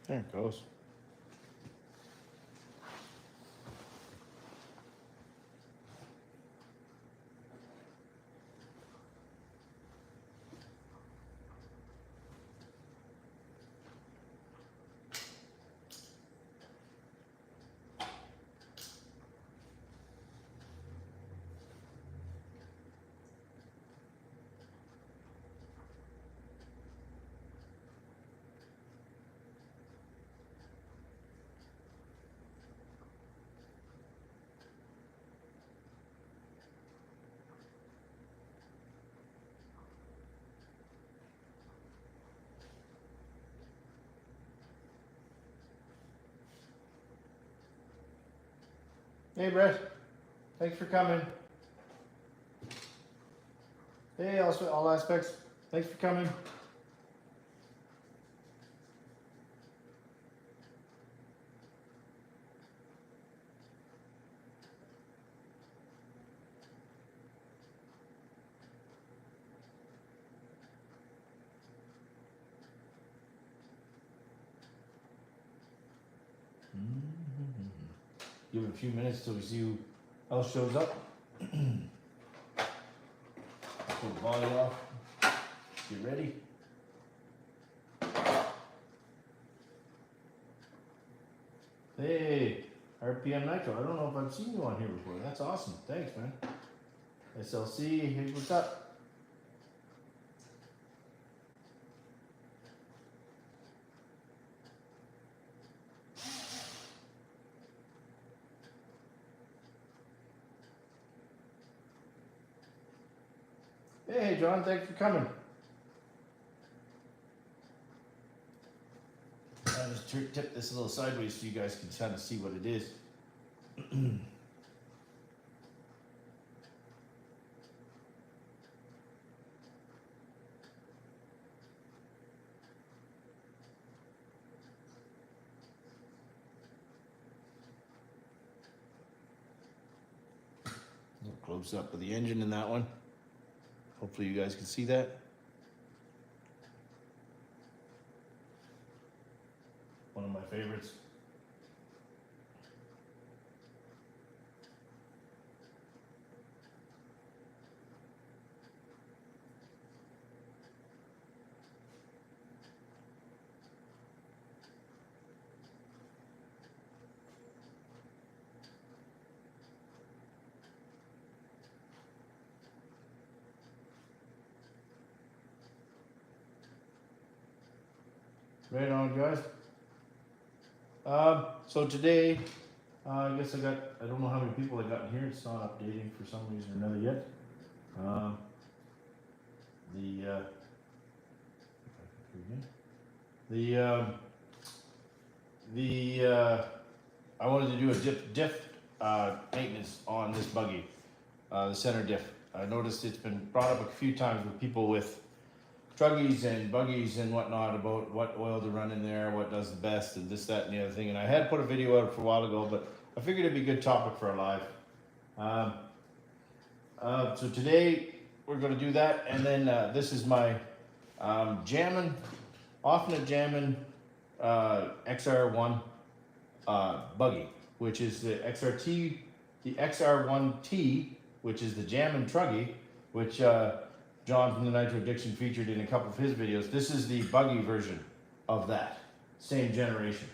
There it goes. Hey, Brett. Thanks for coming. Hey, all aspects. Thanks for coming. Give it a few minutes till we see who else shows up. Pull the volume off. Get ready. Hey, RPM Nitro. I don't know if I've seen you on here before. That's awesome. Thanks, man. SLC, hey, what's up? Hey, John, thanks for coming. I'll just tip this a little sideways so you guys can kind of see what it is. A little close up of the engine in that one. Hopefully you guys can see that. One of my favorites. Right on, guys. So today, I guess I don't know how many people I got in here. It's not updating for some reason or another yet. I wanted to do a diff maintenance on this buggy, the center diff. I noticed it's been brought up a few times with people with truggies and buggies and whatnot about what oil to run in there, what does the best, and this, that, and the other thing. And I had put a video out for a while ago, but I figured it'd be a good topic for a live. So today we're going to do that, and then this is my jamming, often jamming XR1 buggy, which is the XRT, the XR1T, which is the jamming truggy, which John from the Nitro Addiction featured in a couple of his videos. This is the buggy version of that, same generation.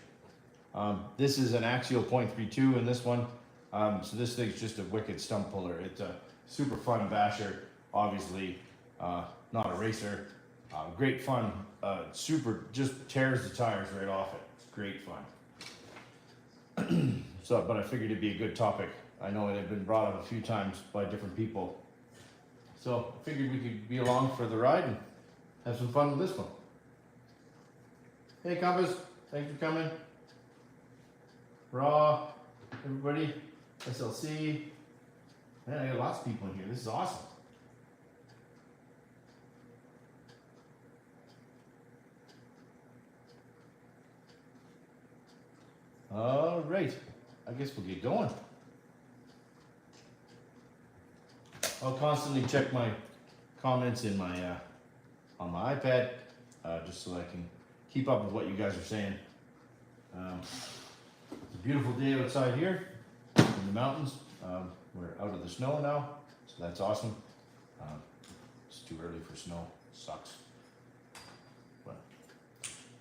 This is an axial 0.32 in this one. So this thing's just a wicked stump puller. It's a super fun basher, obviously not a racer. Great fun, super, just tears the tires right off it. It's great fun. So, but I figured it'd be a good topic. I know it had been brought up a few times by different people. So I figured we could be along for the ride and have some fun with this one. Hey Compass, thanks for coming. Raw, everybody, SLC. Man, I got lots of people in here. This is awesome. All right, I guess we'll get going. I'll constantly check my comments in my on my iPad, just so I can keep up with what you guys are saying. It's a beautiful day outside here in the mountains. We're out of the snow now, so that's awesome. It's too early for snow, sucks. But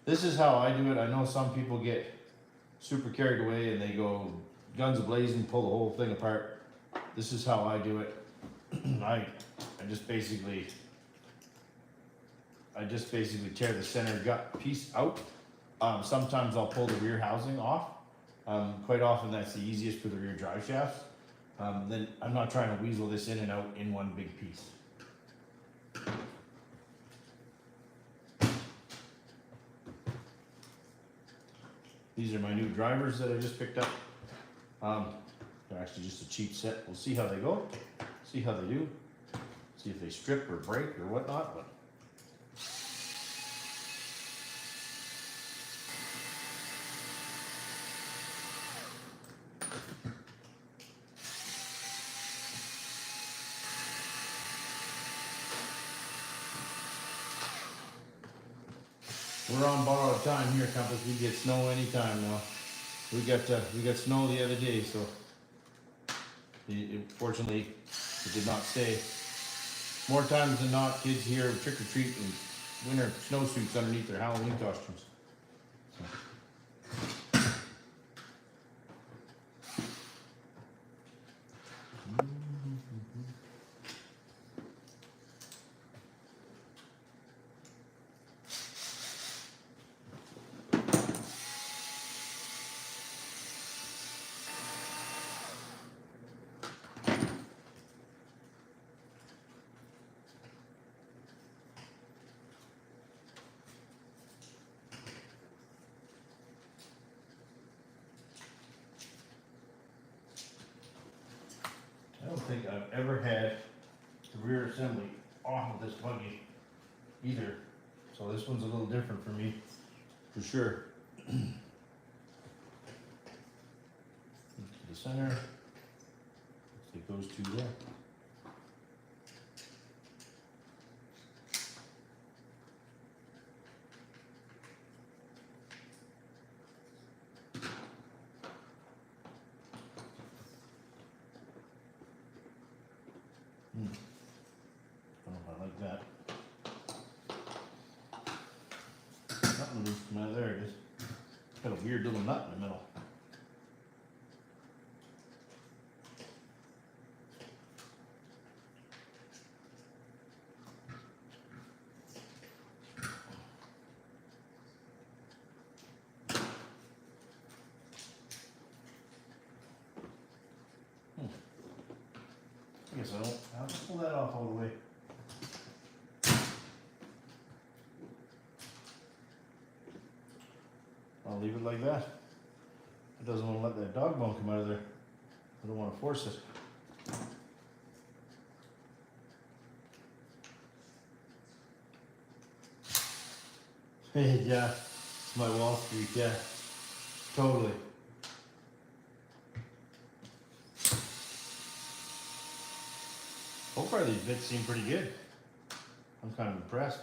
this is how I do it. I know some people get super carried away and they go guns a-blazing, pull the whole thing apart. This is how I do it. I just basically tear the center gut piece out. Sometimes I'll pull the rear housing off. Quite often that's the easiest for the rear drive shafts. Then I'm not trying to weasel this in and out in one big piece. These are my new drivers that I just picked up. They're actually just a cheap set. We'll see how they go, see how they do, see if they strip or break or whatnot. But we're on borrowed time here, Compass. We get snow anytime now. We got snow the other day, so fortunately it did not stay. More times than not, kids here trick or treat in winter snowsuits underneath their Halloween costumes. So. I don't think I've ever had the rear assembly off of this buggy either, so this one's a little different for me, for sure. To the center, let's take those two there. I don't know if I like that. Nothing loose from out there. It is. It's got a weird little nut in the middle. I guess I don't. I'll just pull that off all the way. I'll leave it like that. It doesn't want to let that dog bone come out of there. I don't want to force it. Yeah, it's my Wall Street, yeah. Totally. So far these bits seem pretty good. I'm kind of impressed.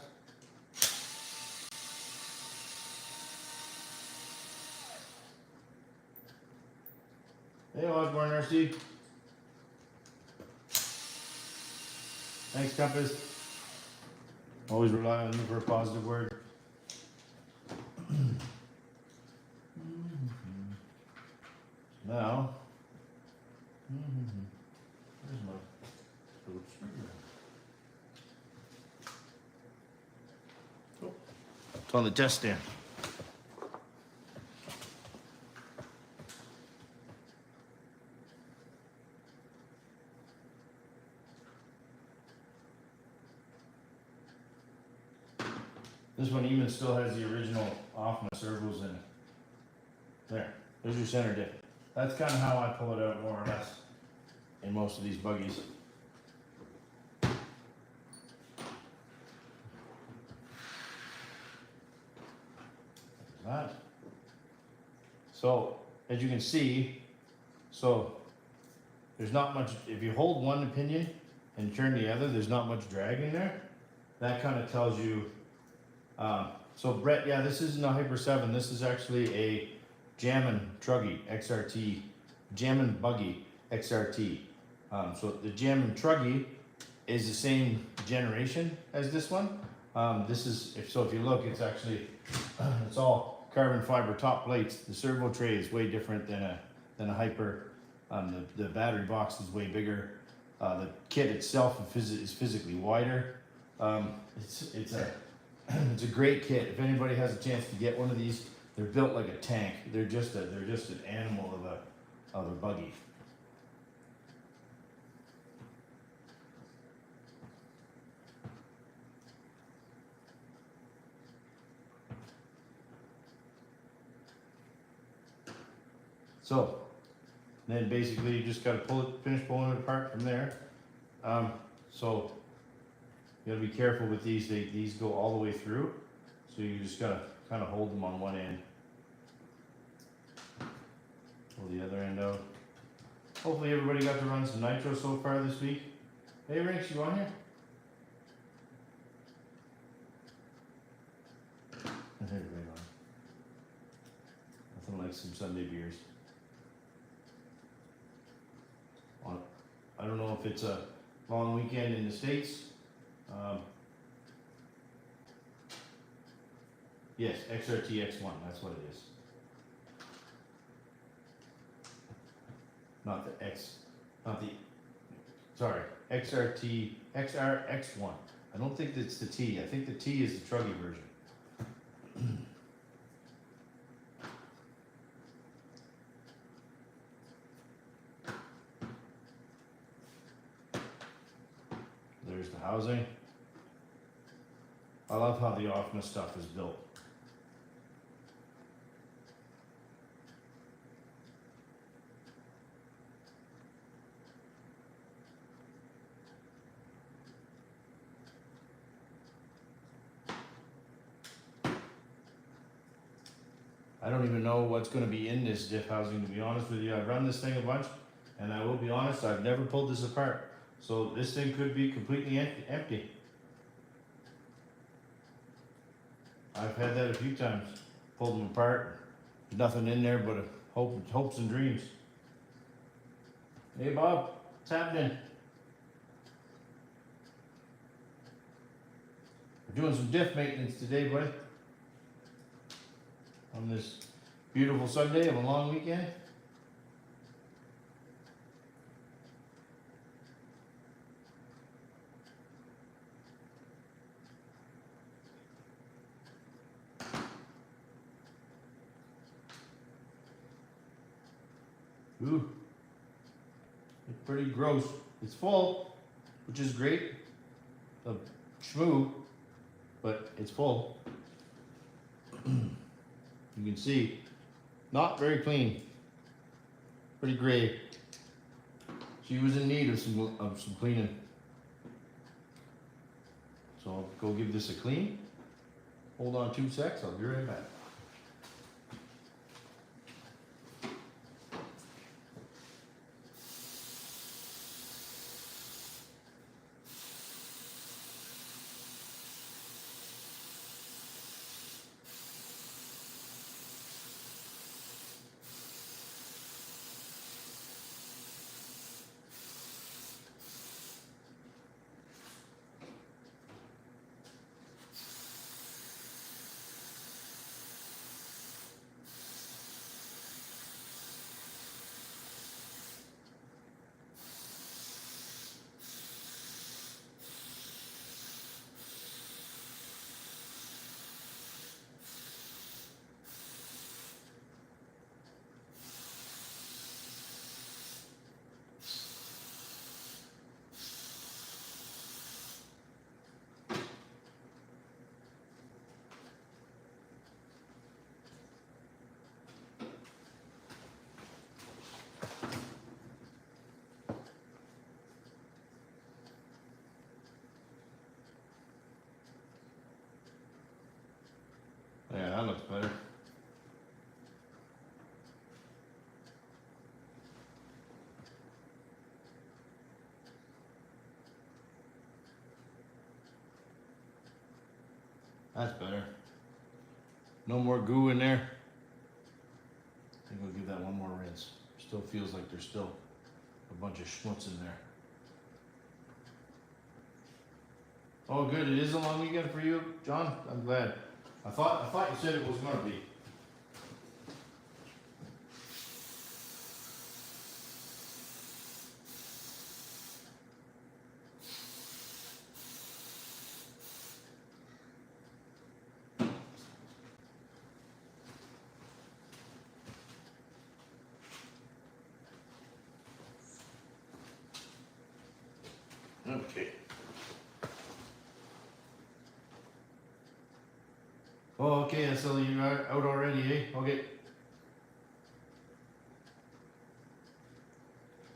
Hey Osborne RC. Thanks Compass. Always rely on you for a positive word. Now, where's my Phillips screwdriver? Oh, it's on the test stand. This one even still has the original off my servos in it. There, there's your center diff. That's kind of how I pull it out more or less in most of these buggies. That. So, as you can see, so there's not much, if you hold one pinion and turn the other, there's not much drag in there. That kind of tells you, so Brett, yeah, this isn't a Hyper 7, this is actually a Jammin' Truggy XRT, Jammin' Buggy XRT. So the Jammin' Truggy is the same generation as this one. This is, if you look, it's actually, it's all carbon fiber top plates. The servo tray is way different than a Hyper. The battery box is way bigger. The kit itself is physically wider. It's a great kit. If anybody has a chance to get one of these, they're built like a tank. They're just an animal of a buggy. So then basically you just gotta finish pulling it apart from there. So you gotta be careful with these. These go all the way through. So you just gotta kind of hold them on one end. Pull the other end out. Hopefully everybody got to run some nitro so far this week. Hey Rinks, you on here? Right on. Nothing like some Sunday beers. I don't know if it's a long weekend in the States. Yes, XRT X1, that's what it is. Not the X, sorry, XRT, XRX1. I don't think it's the T. I think the T is the Truggy version. There's the housing. I love how the Offna stuff is built. I don't even know what's going to be in this diff housing, to be honest with you. I've run this thing a bunch, and I will be honest, I've never pulled this apart. So this thing could be completely empty. I've had that a few times. Pulled them apart, nothing in there but hopes and dreams. Hey Bob, what's happening? We're doing some diff maintenance today, buddy. On this beautiful Sunday of a long weekend. Ooh, it's pretty gross. It's full, which is great. The schmoo, but it's full. You can see, not very clean. Pretty gray. She was in need of some cleaning. So I'll go give this a clean. Hold on 2 secs, I'll be right back. Yeah, that looks better. That's better. No more goo in there. Still feels like there's still a bunch of schmutz in there. Oh, good. It is a long weekend for you, John. I'm glad. I thought you said it was gonna be. Okay. Oh, okay, so you are out already, eh? Okay.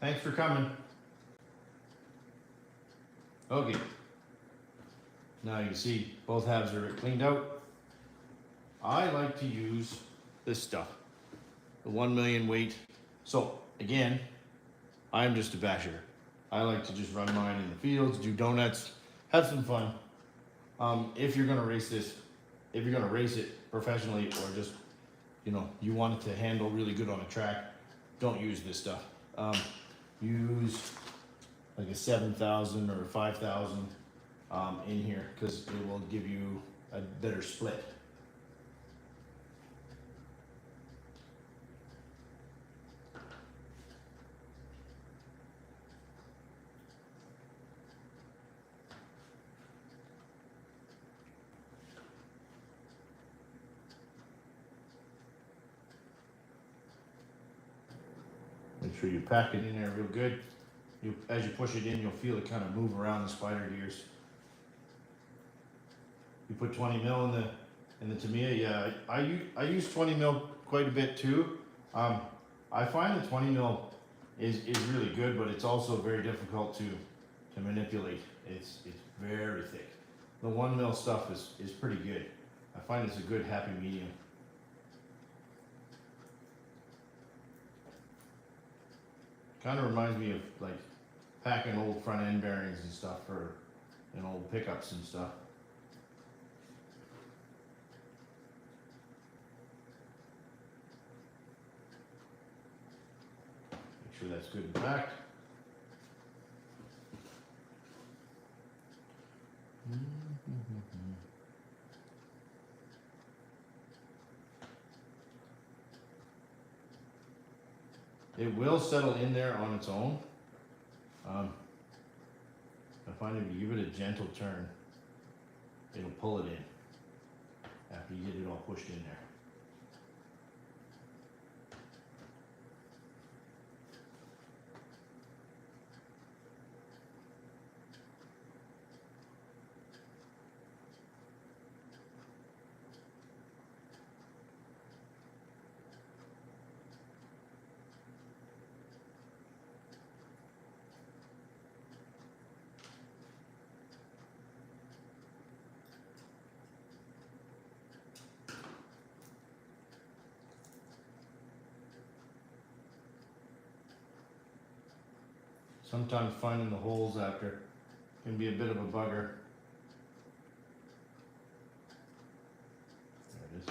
Thanks for coming. Okay. Now you can see both halves are cleaned out. I like to use this stuff, the 1 million weight. So again, I'm just a basher. I like to just run mine in the fields, do donuts, have some fun. If you're gonna race this, if you're gonna race it professionally or just, you know, you want it to handle really good on a track, don't use this stuff. Use like a 7,000 or 5,000 in here because it will give you a better split. Make sure you pack it in there real good. As you push it in, you'll feel it kind of move around the spider gears. You put 20 mil in the Tamiya. Yeah, I use 20 mil quite a bit too. I find the 20 mil is really good, but it's also very difficult to manipulate. It's very thick. The 1 mil stuff is pretty good. I find it's a good happy medium. Kind of reminds me of like packing old front end bearings and stuff for old pickups and stuff. Make sure that's good and packed. It will settle in there on its own. I find if you give it a gentle turn, it'll pull it in after you get it all pushed in there. Sometimes finding the holes after can be a bit of a bugger. There it is.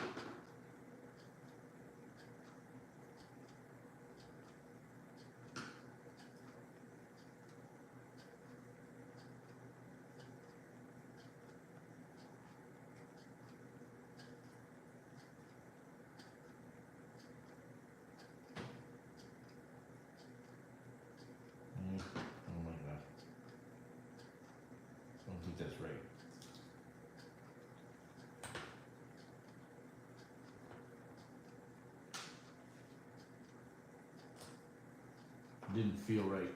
Oh my God. I don't think that's right. Didn't feel right.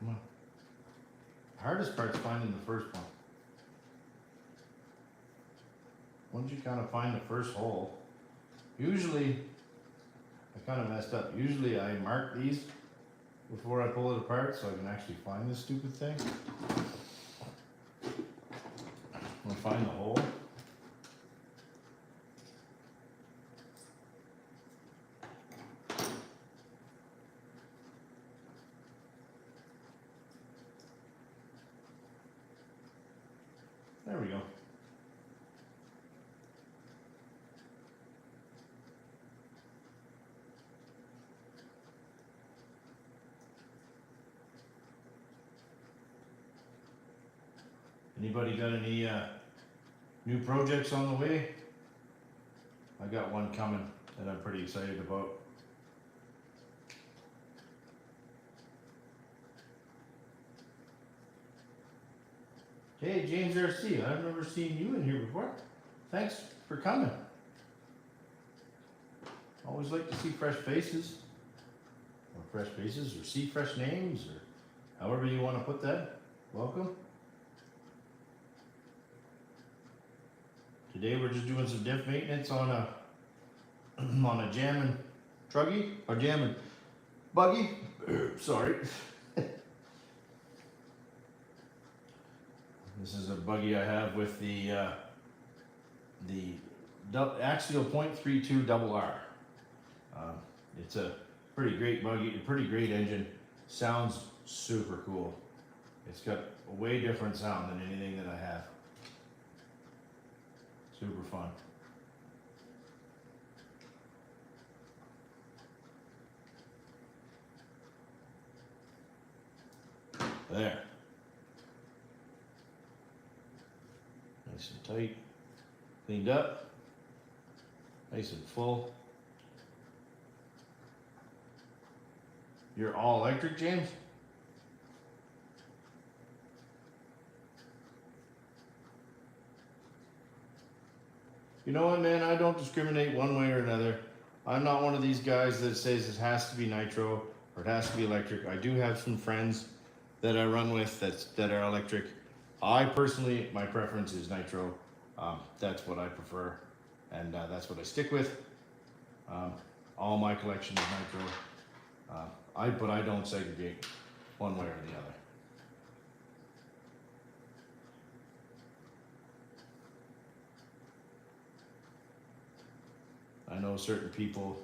Come on. The hardest part's finding the first one. Once you kind of find the first hole, Usually, I kind of messed up. Usually I mark these before I pull it apart so I can actually find this stupid thing. I'll find the hole. There we go. Anybody got any new projects on the way? I got one coming that I'm pretty excited about. Hey, James RC, I've never seen you in here before. Thanks for coming. Always like to see fresh faces. Or fresh faces, or see fresh names, or however you want to put that. Welcome. Today we're just doing some diff maintenance on a jammin' truggy, or jammin' buggy. Sorry. This is a buggy I have with the axial .32 double R. It's a pretty great buggy, a pretty great engine. Sounds super cool. It's got a way different sound than anything that I have. Super fun. There. Nice and tight. Cleaned up. Nice and full. You're all electric, James? You know what, man? I don't discriminate one way or another. I'm not one of these guys that says it has to be nitro or it has to be electric. I do have some friends that I run with that are electric. I personally, my preference is nitro. That's what I prefer, and that's what I stick with. All my collection is nitro. But I don't segregate one way or the other. I know certain people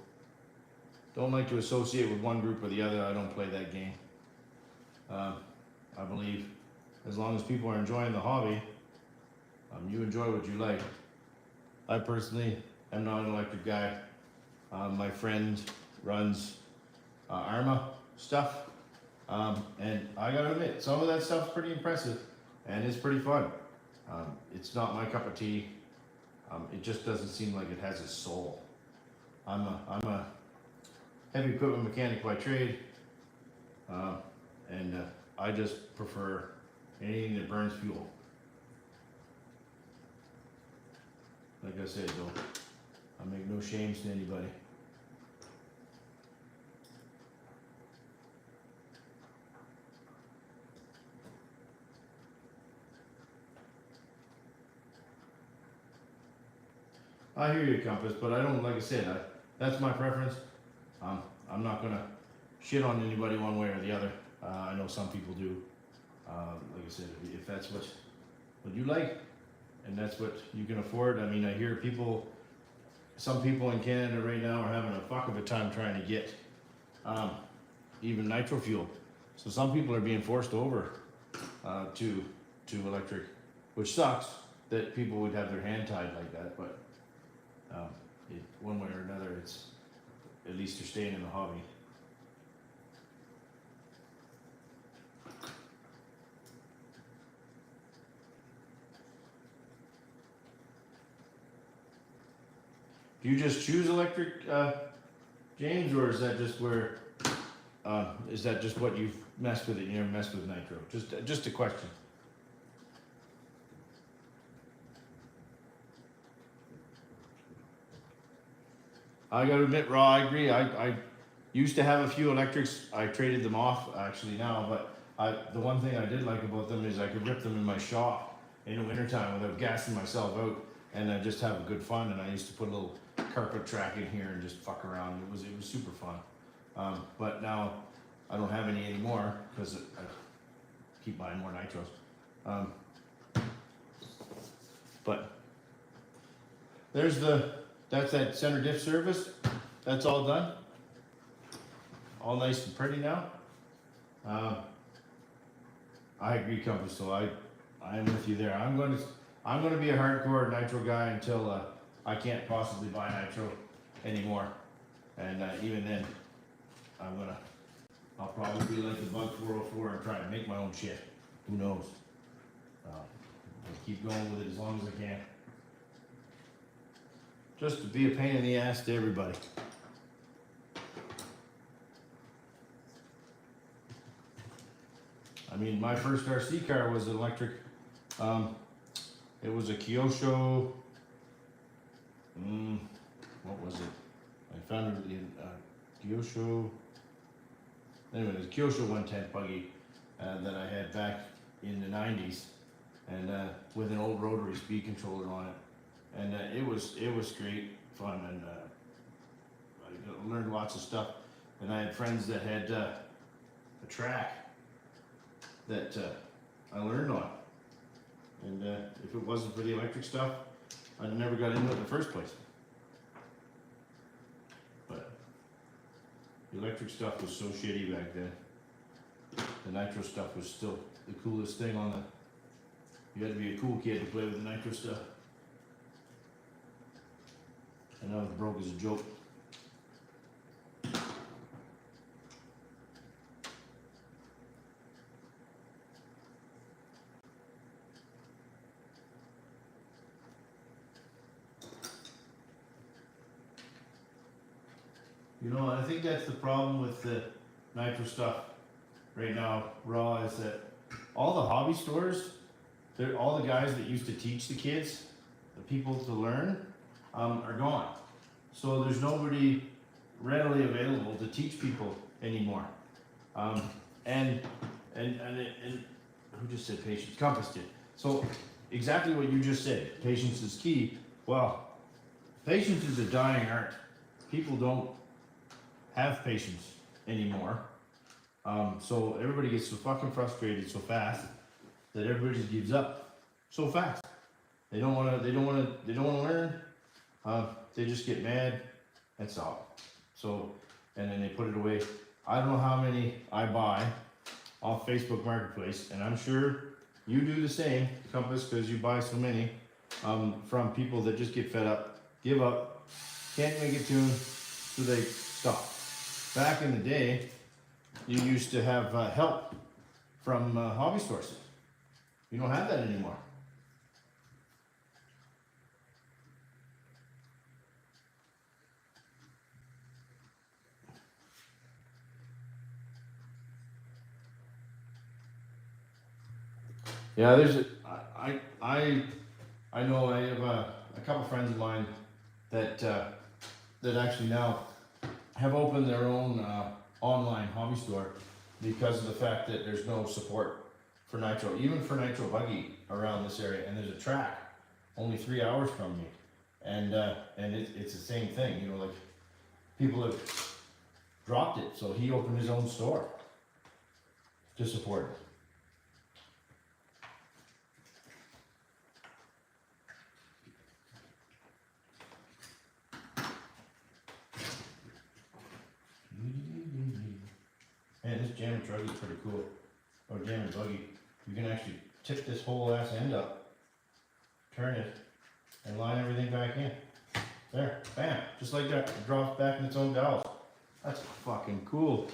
don't like to associate with one group or the other. I don't play that game. I believe as long as people are enjoying the hobby, you enjoy what you like. I personally am not an electric guy. My friend runs Arma stuff, and I gotta admit, some of that stuff's pretty impressive and it's pretty fun. It's not my cup of tea. It just doesn't seem like it has a soul. I'm a heavy equipment mechanic by trade, and I just prefer anything that burns fuel. Like I said, though, I make no shames to anybody. I hear you, Compass, but I don't, like I said, that's my preference. I'm not gonna shit on anybody one way or the other. I know some people do. Like I said, if that's what you like, and that's what you can afford. I mean, I hear some people in Canada right now are having a fuck of a time trying to get even nitro fuel. So some people are being forced over to electric, which sucks that people would have their hand tied like that, but one way or another, it's at least they're staying in the hobby. Do you just choose electric, James, or is that just where? Is that just what you've messed with it? You never messed with nitro? Just a question. I gotta admit, Raw, I agree. I used to have a few electrics. I traded them off actually now, but the one thing I did like about them is I could rip them in my shop in the wintertime without gassing myself out, and I just have good fun. And I used to put a little carpet track in here and just fuck around. It was super fun. But now I don't have any anymore because I keep buying more nitros. But there's that's that center diff service. That's all done. All nice and pretty now. I agree, Compass. So I am with you there. I'm going to be a hardcore nitro guy until I can't possibly buy nitro anymore. And even then, I'll probably be like the Bug 404 and try to make my own shit. Who knows? I'll keep going with it as long as I can. Just to be a pain in the ass to everybody. I mean, my first RC car was an electric. It was a Kyosho. What was it? I found it in Kyosho. Anyway, it was Kyosho 110 buggy that I had back in the 90s, and with an old rotary speed controller on it, and it was great fun, and I learned lots of stuff, and I had friends that had a track that I learned on, and if it wasn't for the electric stuff, I'd never got into it in the first place. But the electric stuff was so shitty back then. The nitro stuff was still the coolest thing on the. You had to be a cool kid to play with the nitro stuff. And now it's broke as a joke. You know, I think that's the problem with the nitro stuff right now, raw, is that all the hobby stores, all the guys that used to teach the kids, the people to learn, are gone. So there's nobody readily available to teach people anymore. And who just said patience? Compass did. So exactly what you just said, patience is key. Well, patience is a dying art. People don't have patience anymore. So everybody gets so fucking frustrated so fast that everybody just gives up so fast. They don't want to learn. They just get mad. That's all. So, and then they put it away. I don't know how many I buy off Facebook Marketplace, and I'm sure you do the same, Compass, because you buy so many from people that just get fed up, give up, can't make a tune, so they stop. Back in the day, you used to have help from hobby stores. You don't have that anymore. Yeah, I know I have a couple friends of mine that that actually now have opened their own online hobby store because of the fact that there's no support for nitro, even for nitro buggy around this area. And there's a track only 3 hours from me, and it's the same thing. You know, like people have dropped it, so he opened his own store to support it. Man, this jam and truggy is pretty cool. Or jam and buggy. You can actually tip this whole ass end up, turn it, and line everything back in. There, bam, just like that. It drops back in its own dowels. That's fucking cool.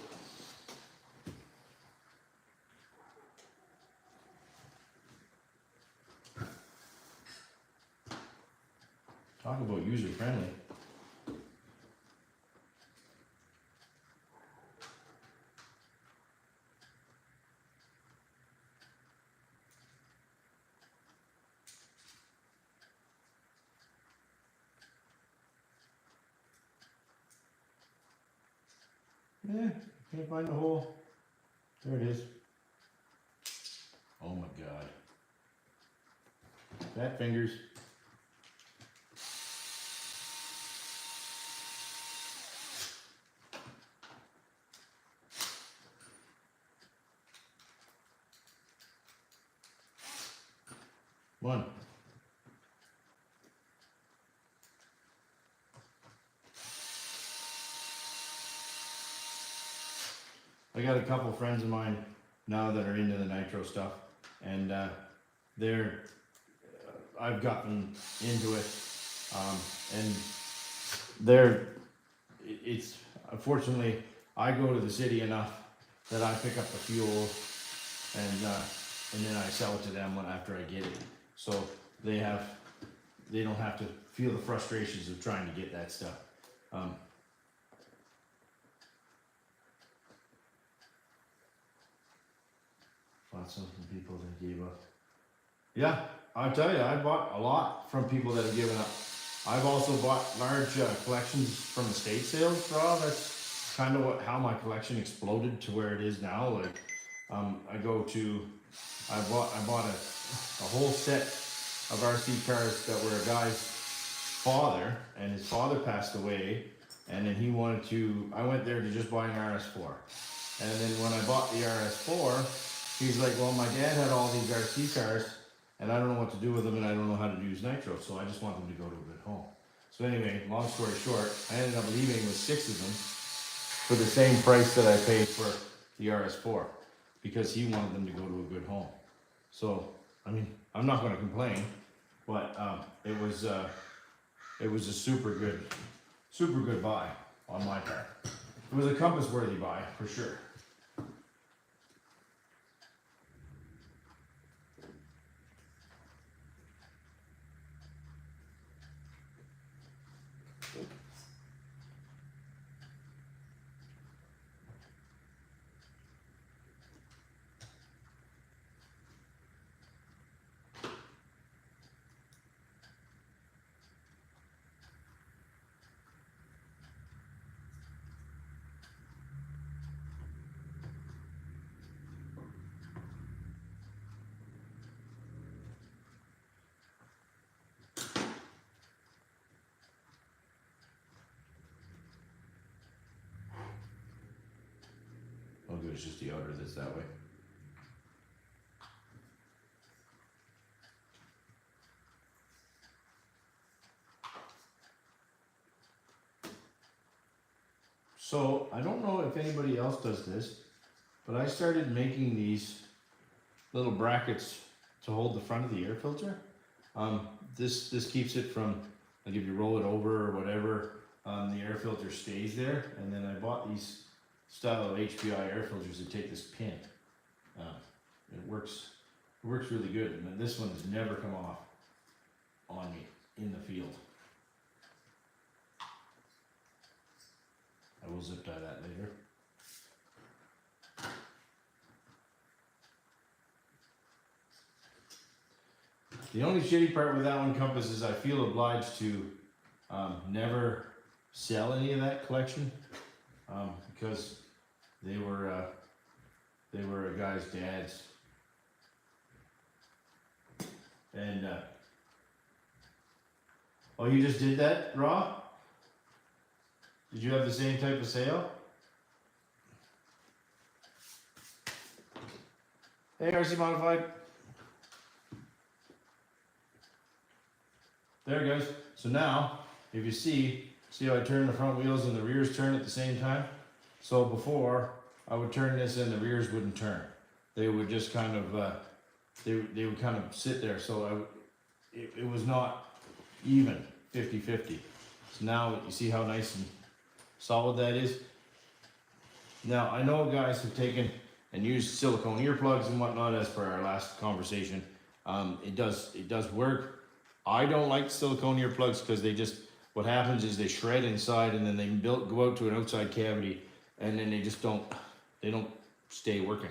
Talk about user friendly. Yeah, can't find the hole. There it is. Oh my god. Fat fingers. Come on. I got a couple friends of mine now that are into the nitro stuff, and I've gotten into it, and it's unfortunately I go to the city enough that I pick up the fuel, and then I sell it to them after I get it, so they don't have to feel the frustrations of trying to get that stuff. Lots of people that gave up. Yeah, I'll tell you, I bought a lot from people that have given up. I've also bought large collections from estate sales, Rob. That's kind of how my collection exploded to where it is now. Like, I bought a whole set of RC cars that were a guy's father, and his father passed away, and then I went there to just buy an RS4. And then when I bought the RS4, he's like, well, my dad had all these RC cars, and I don't know what to do with them, and I don't know how to use nitro, so I just want them to go to a good home. So anyway, long story short, I ended up leaving with 6 of them for the same price that I paid for the RS4, because he wanted them to go to a good home. So, I mean, I'm not going to complain, but it was a super good buy on my part. It was a compass-worthy buy, for sure. Oh, good, it's just the outer that's that way. So, I don't know if anybody else does this, but I started making these little brackets to hold the front of the air filter. This keeps it from, like if you roll it over or whatever, the air filter stays there. And then I bought these style of HPI air filters that take this pin. It works really good, and this one has never come off on me in the field. I will zip tie that later. The only shitty part with that one compass is I feel obliged to never sell any of that collection, because they were a guy's dad's, and oh, you just did that, Raw? Did you have the same type of sale? Hey, RC Modified. There it goes. So now, if you see how I turn the front wheels and the rears turn at the same time? So before, I would turn this and the rears wouldn't turn. They would just kind of, they would kind of sit there. So it was not even 50-50. So now you see how nice and solid that is. Now I know guys have taken and used silicone earplugs and whatnot as per our last conversation. It does work. I don't like silicone earplugs because what happens is they shred inside and then they go out to an outside cavity and then they don't stay working.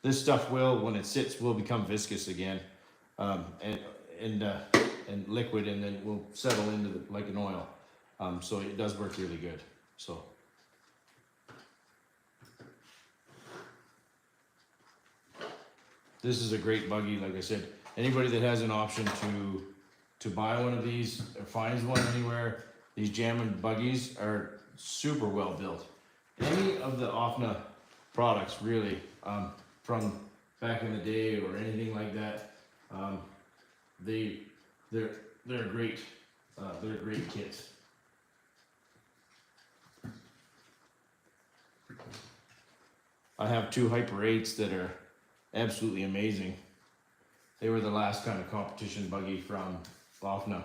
This stuff when it sits, will become viscous again, and liquid, and then will settle into like an oil. So it does work really good. So. This is a great buggy, like I said. Anybody that has an option to buy one of these or finds one anywhere, these jamming buggies are super well built. Any of the OFNA products, really, from back in the day or anything like that, they're great. They're great kits. I have two Hyper 8s that are absolutely amazing. They were the last kind of competition buggy from Lofna.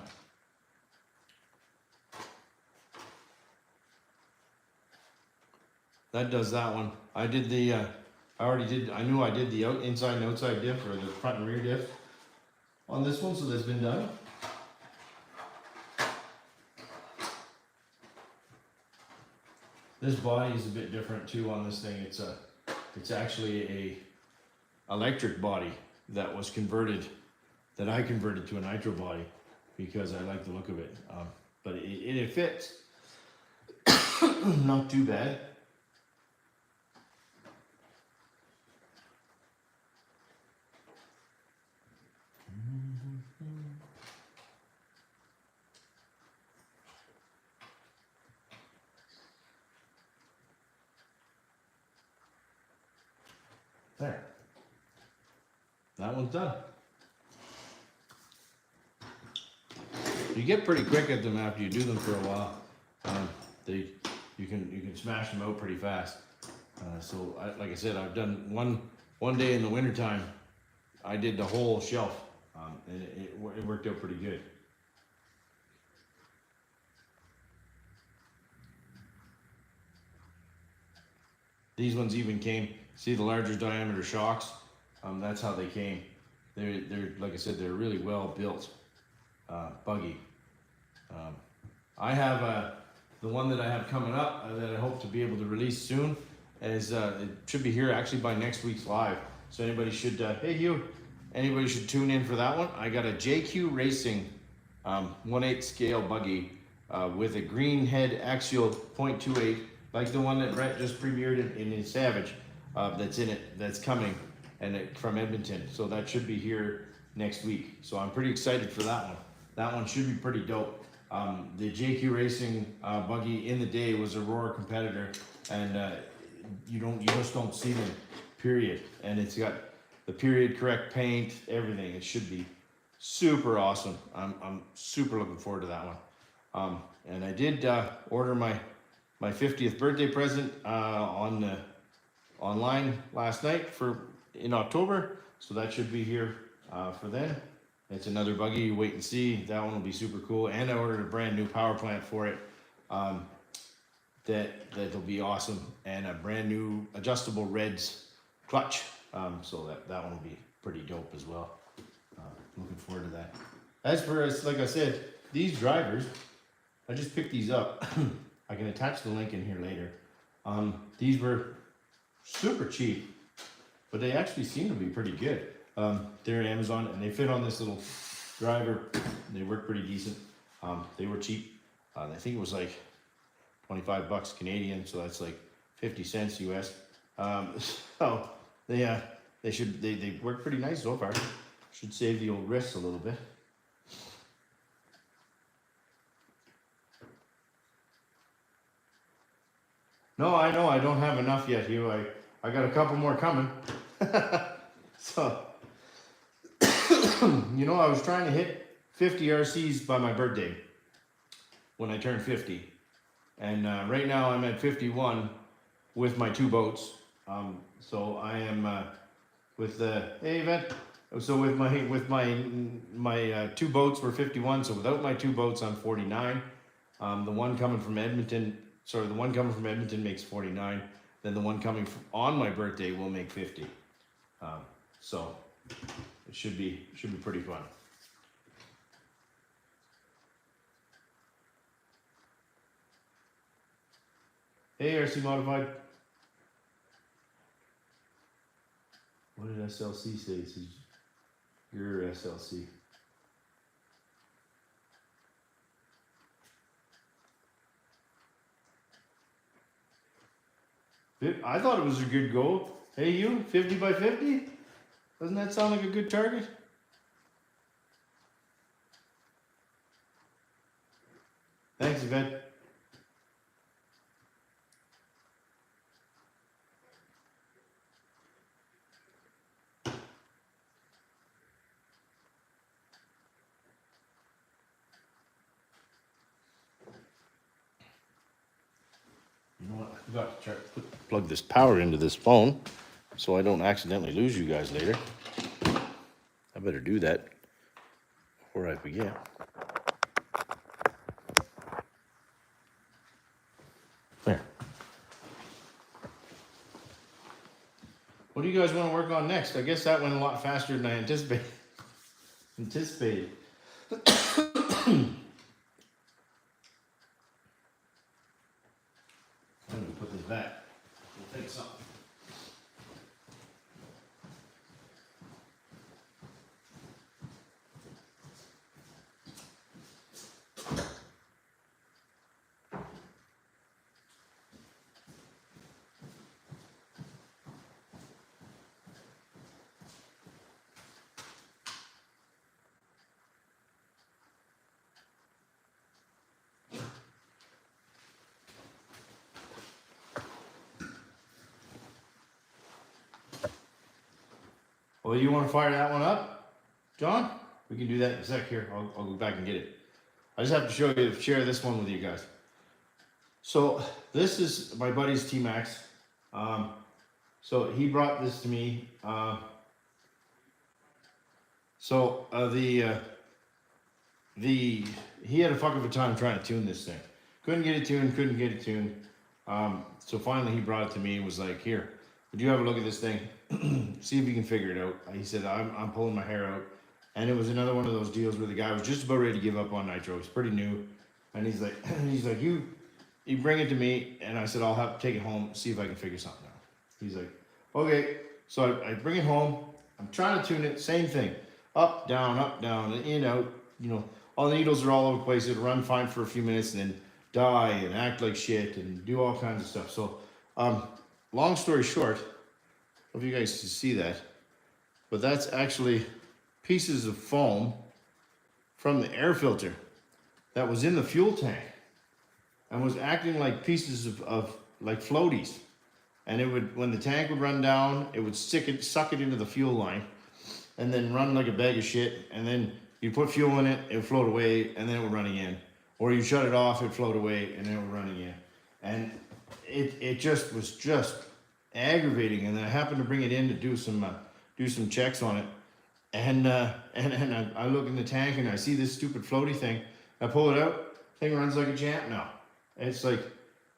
That does that one. I did the, I knew I did the inside and outside diff, or the front and rear diff on this one, so that's been done. This body is a bit different too on this thing. It's actually a electric body that was converted, that I converted to a nitro body because I like the look of it. But it fits. Not too bad. There. That one's done. You get pretty quick at them after you do them for a while. You can smash them out pretty fast. Like I said, I've done one day in the wintertime. I did the whole shelf, and it worked out pretty good. These ones even came. See the larger diameter shocks? That's how they came. They're like I said, they're really well built buggy. I have the one that I have coming up that I hope to be able to release soon. It should be here actually by next week's live. So anybody should, hey Hugh, anybody should tune in for that one. I got a JQ Racing 1/8 scale buggy with a green head axial 0.28, like the one that Brett just premiered in his Savage. That's in it, that's coming, and from Edmonton. So that should be here next week. So I'm pretty excited for that one. That one should be pretty dope. The JQ Racing buggy in the day was a Aurora competitor, and you just don't see them, period. And it's got the period correct paint, everything. It should be super awesome. I'm super looking forward to that one. And I did order my 50th birthday present online last night in October, so that should be here for then. It's another buggy, you wait and see. That one will be super cool. And I ordered a brand new power plant for it. That'll be awesome. And a brand new adjustable Reds clutch. So that one will be pretty dope as well. Looking forward to that. As for us, like I said, these drivers, I just picked these up. I can attach the link in here later. These were super cheap, but they actually seem to be pretty good. They're Amazon, and they fit on this little driver. They work pretty decent. They were cheap. I think it was like 25 bucks Canadian, so that's like 50 cents US. So they work pretty nice so far. Should save the old wrists a little bit. No, I know I don't have enough yet, Hugh. I got a couple more coming. So, you know, I was trying to hit 50 RCs by my birthday when I turned 50. And right now I'm at 51 with my two boats. So I am with the, hey Yvette. So with my two boats were 51. So without my two boats, I'm 49. The one coming from Edmonton, the one coming from Edmonton makes 49. Then the one coming on my birthday will make 50. So it should be pretty fun. Hey RC Modified. What did SLC say? It says your SLC. I thought it was a good goal. Hey you, 50 by 50? Doesn't that sound like a good target? Thanks, Yvette. Got to try to plug this power into this phone so I don't accidentally lose you guys later. I better do that before I forget. There. What do you guys want to work on next? I guess that went a lot faster than I anticipated. I'm gonna put this back. We'll take something. Well, you want to fire that one up, John? We can do that in a sec here. I'll go back and get it. I just have to share this one with you guys. So this is my buddy's T-Max. So he brought this to me. He had a fuck of a time trying to tune this thing. Couldn't get it tuned. So finally he brought it to me and was like, "Here, would you have a look at this thing? See if you can figure it out." He said, I'm pulling my hair out. And it was another one of those deals where the guy was just about ready to give up on nitro. It's pretty new. And he's like, you bring it to me. And I said, I'll have to take it home, see if I can figure something out. He's like, okay. So I bring it home. I'm trying to tune it. Same thing. Up, down, in, out. You know, all the needles are all over the place. It'll run fine for a few minutes and then die and act like shit and do all kinds of stuff. So, long story short, I hope you guys can see that, but that's actually pieces of foam from the air filter that was in the fuel tank and was acting like pieces of like floaties. And it would, when the tank would run down, it would suck it into the fuel line and then run like a bag of shit. And then you put fuel in it, it would float away, and then it would run again. Or you shut it off, it would float away, and then it would run again. And it just was just aggravating. And then I happened to bring it in to do some checks on it. And I look in the tank and I see this stupid floaty thing. I pull it out, thing runs like a champ now. And it's like,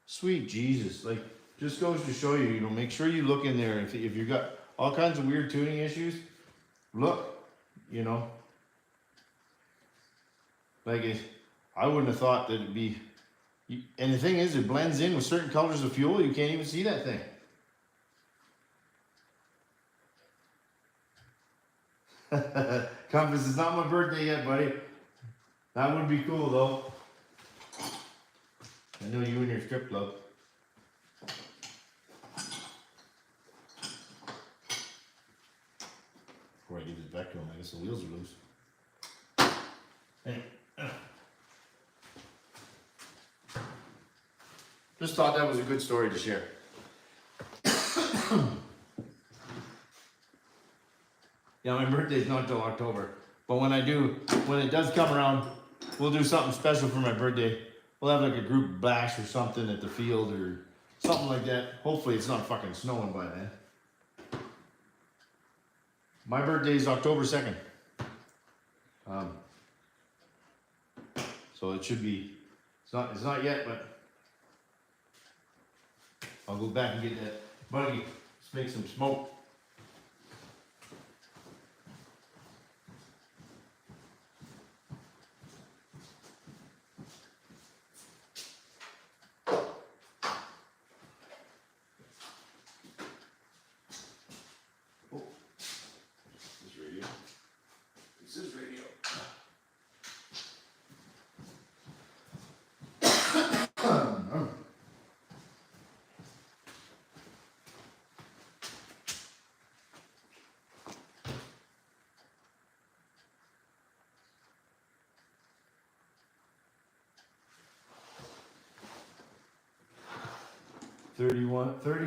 sweet Jesus, like, just goes to show you, you know, make sure you look in there. If you've got all kinds of weird tuning issues, look, you know. Like, I wouldn't have thought that it'd be, and the thing is, it blends in with certain colors of fuel, you can't even see that thing. Compass, it's not my birthday yet, buddy. That would be cool, though. I know you and your strip club. Before I give this back to him, I guess the wheels are loose. Anyway. Just thought that was a good story to share. Yeah, my birthday's not till October, but when it does come around, we'll do something special for my birthday. We'll have like a group bash or something at the field or something like that. Hopefully it's not fucking snowing by then. My birthday is October 2nd. So it should be, it's not yet, but I'll go back and get that buggy. Let's make some smoke. Oh, this radio. This is radio.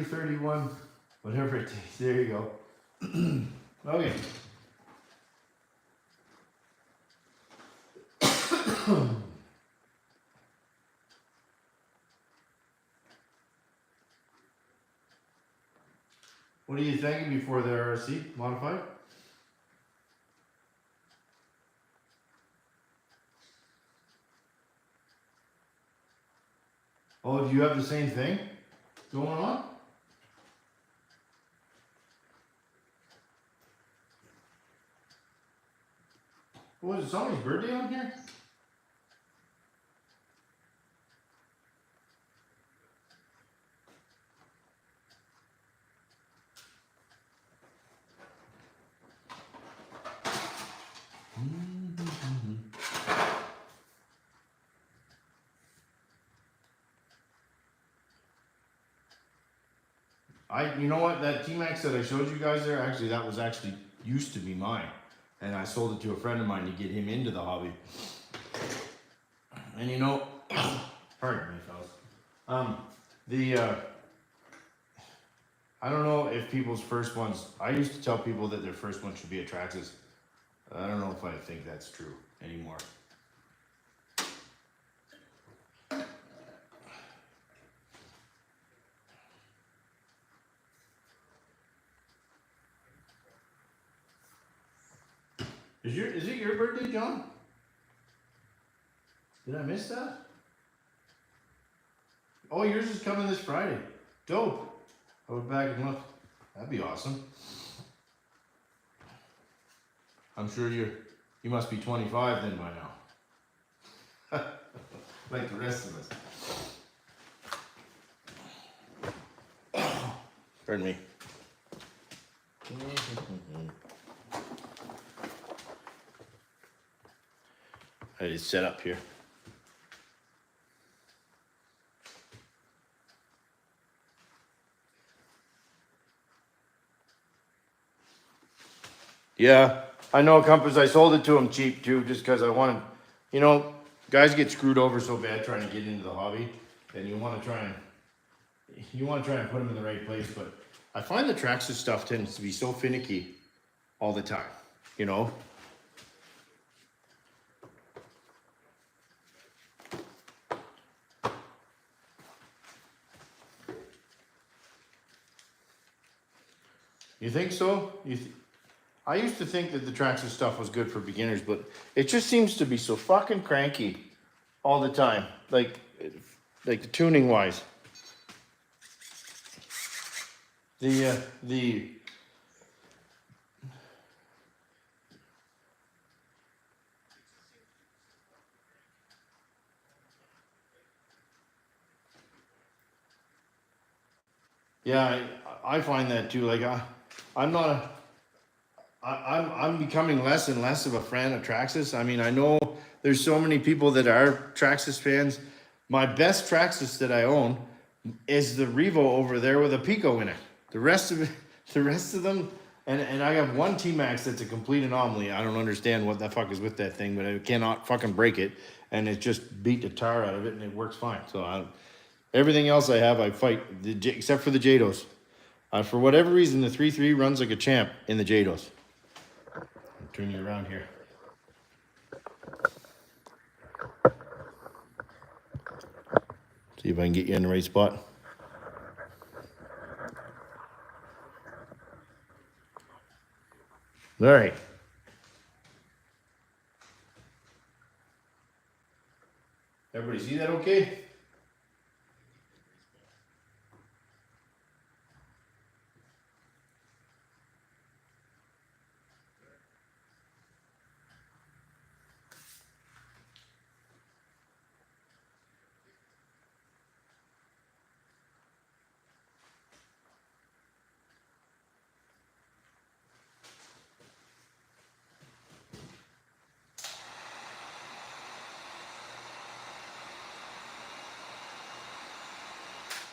31, whatever it takes. There you go. Okay. What are you thinking before the RC modified? Oh, do you have the same thing going on? What is it, somebody's birthday on here? You know what, that T-Max that I showed you guys there, actually, that was actually used to be mine. And I sold it to a friend of mine to get him into the hobby. And you know, pardon me, fellas. I don't know if people's first ones, I used to tell people that their first one should be a Traxxas. I don't know if I think that's true anymore. Is it your birthday, John? Did I miss that? Oh, yours is coming this Friday. Dope. I went back and looked. That'd be awesome. I'm sure you must be 25 then by now. Like the rest of us. Pardon me. I just set up here. Yeah, I know Compass. I sold it to him cheap too, just because I wanted, you know, guys get screwed over so bad trying to get into the hobby, and you want to try and put them in the right place. But I find the Traxxas stuff tends to be so finicky all the time, you know. You think so? I used to think that the Traxxas stuff was good for beginners, but it just seems to be so fucking cranky all the time, like the tuning wise. Yeah, I find that too. Like I'm becoming less and less of a fan of Traxxas. I mean, I know there's so many people that are Traxxas fans. My best Traxxas that I own is the Revo over there with a Pico in it. The rest of them, and I have one T-Max that's a complete anomaly. I don't understand what the fuck is with that thing, but I cannot fucking break it, and it just beat the tar out of it, and it works fine. So everything else I have, I fight, except for the JADOs. For whatever reason, the 3.3 runs like a champ in the JADOs. I'll turn you around here. See if I can get you in the right spot. All right. Everybody see that okay?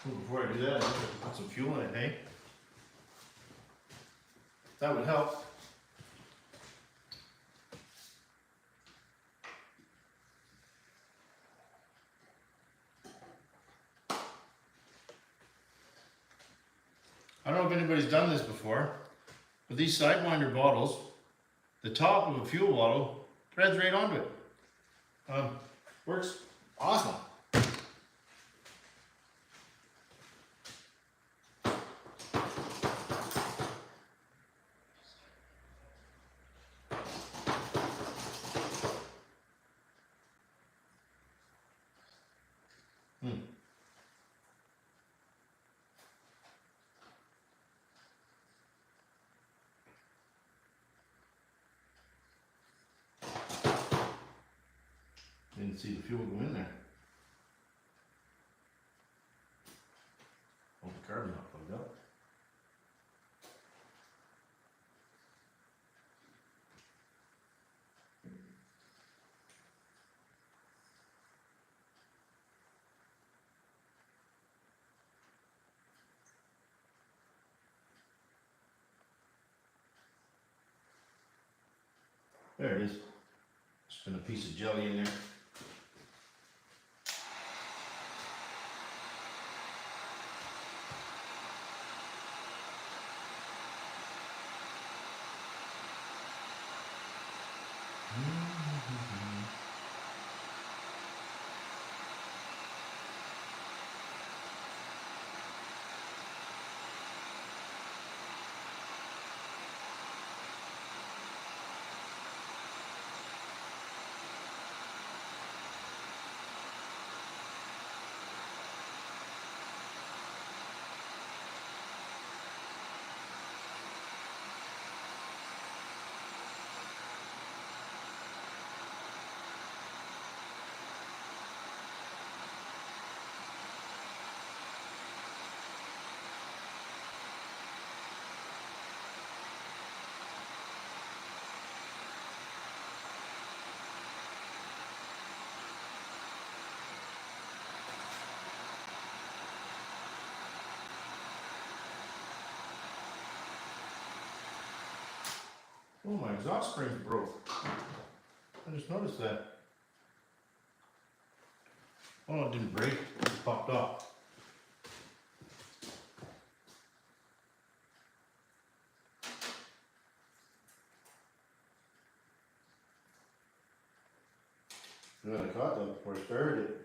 Before I do that, I'm gonna put some fuel in it, hey? That would help. I don't know if anybody's done this before, but these Sidewinder bottles, the top of a fuel bottle threads right onto it. Works awesome. see the fuel go in there. Oh, the carb's not plugged up. There it is. Just been a piece of jelly in there. Oh, my exhaust spring broke. I just noticed that. Oh, it didn't break, it popped off. And then I caught that before I started it.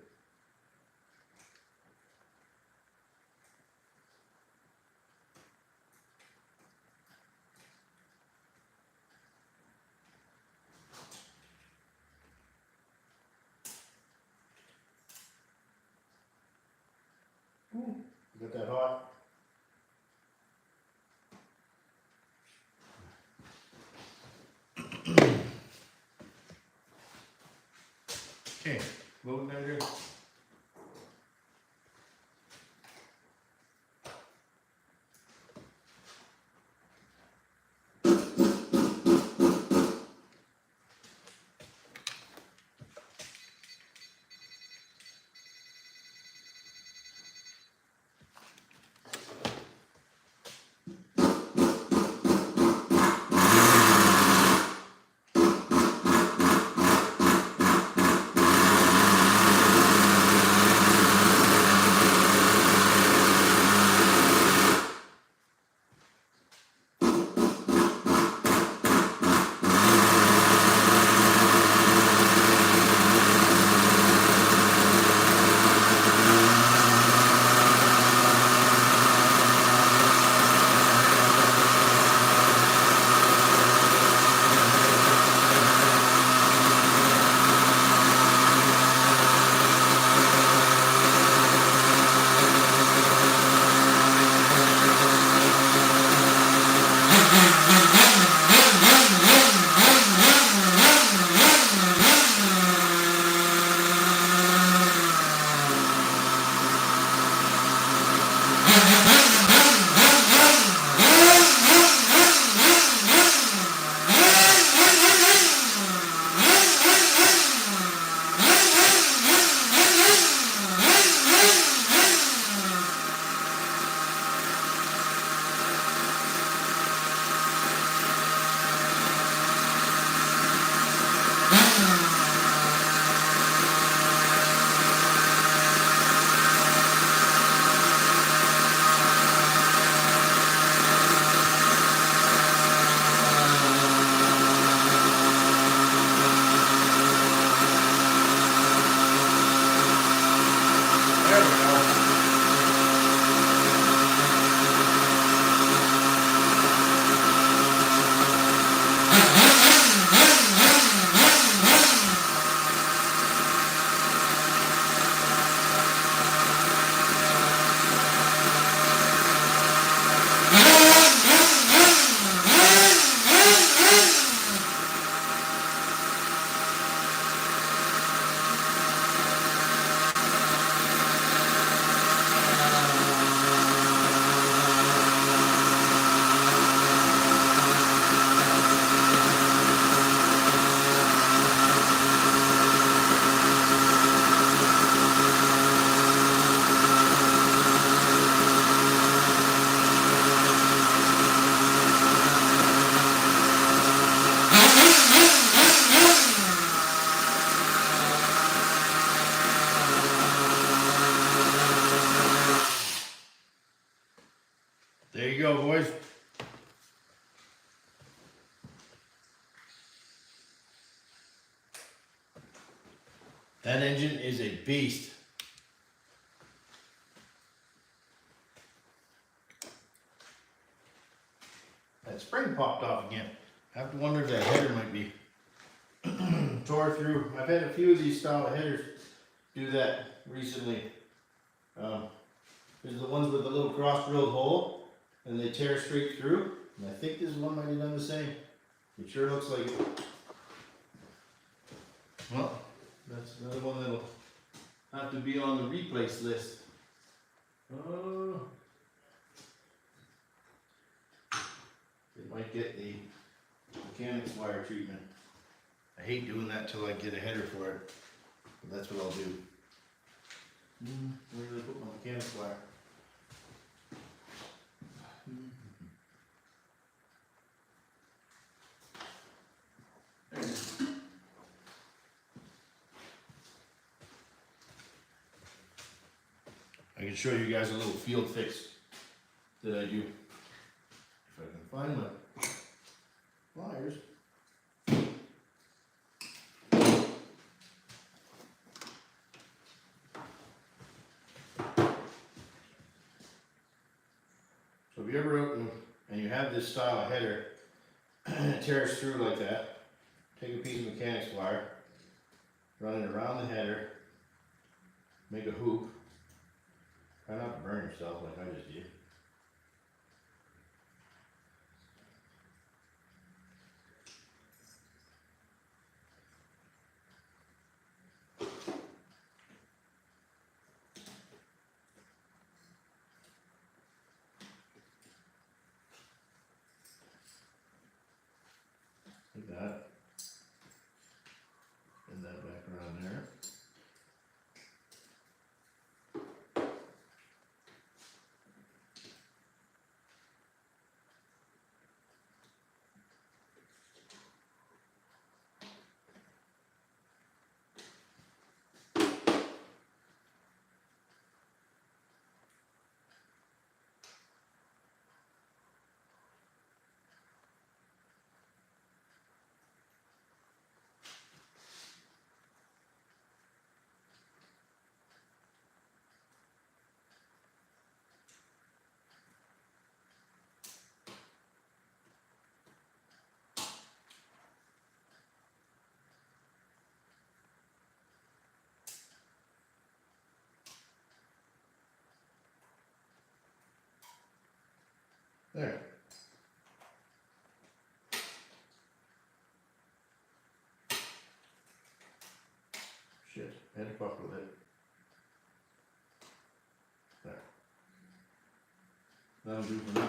Got that hot. Okay, load down here. That engine is a beast. That spring popped off again. I have to wonder if that header might be tore through. I've had a few of these style of headers do that recently. There's the ones with the little cross drilled hole and they tear straight through. And I think this one might have done the same. It sure looks like it. Well, that's another one that'll have to be on the replace list. It might get the mechanics wire treatment. I hate doing that till I get a header for it, but that's what I'll do. Where did I put my mechanics wire? There it is. I can show you guys a little field fix that I do. If I can find my pliers. So if you're ever out and you have this style of header and it tears through like that, take a piece of mechanics wire, run it around the header, make a hoop. Try not to burn yourself like I just did. Like that. And that back around there. There. Shit, I had to fuck with it. There. That'll do for now.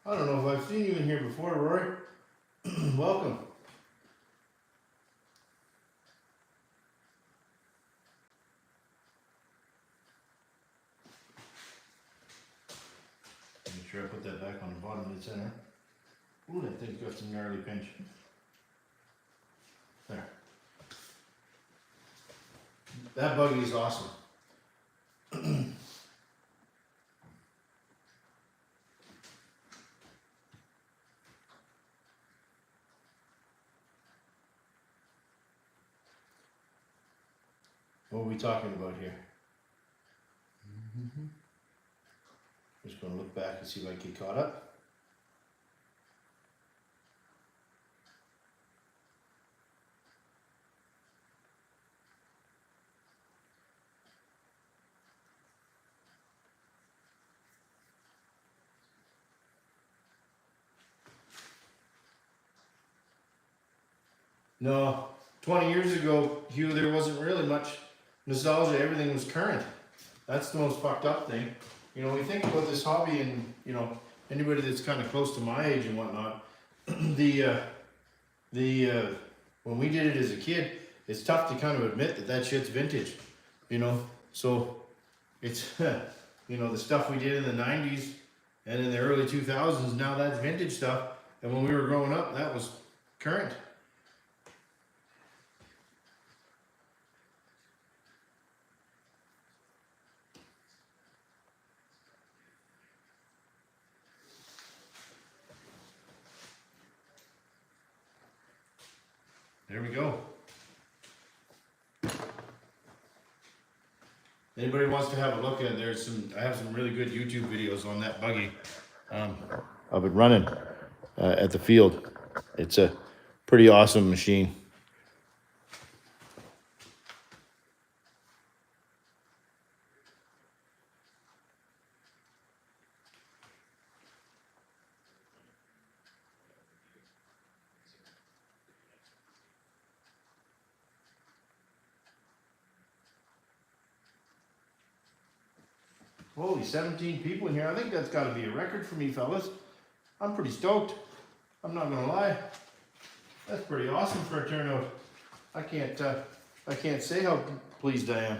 I don't know if I've seen you in here before, Rory. Welcome. Make sure I put that back on the bottom of the center. Ooh, that thing's got some gnarly pinch. There. That buggy is awesome. What are we talking about here? Just going to look back and see if I get caught up. No, 20 years ago, Hugh, there wasn't really much nostalgia. Everything was current. That's the most fucked up thing. You know, we think about this hobby and, you know, anybody that's kind of close to my age and whatnot, when we did it as a kid, it's tough to kind of admit that that shit's vintage, you know? So it's, you know, the stuff we did in the 90s and in the early 2000s, now that's vintage stuff. And when we were growing up, that was current. There we go. Anybody wants to have a look at it, I have some really good YouTube videos on that buggy of it running at the field. It's a pretty awesome machine. Holy, 17 people in here. I think that's got to be a record for me, fellas. I'm pretty stoked. I'm not gonna lie. That's pretty awesome for a turnout. I can't say how pleased I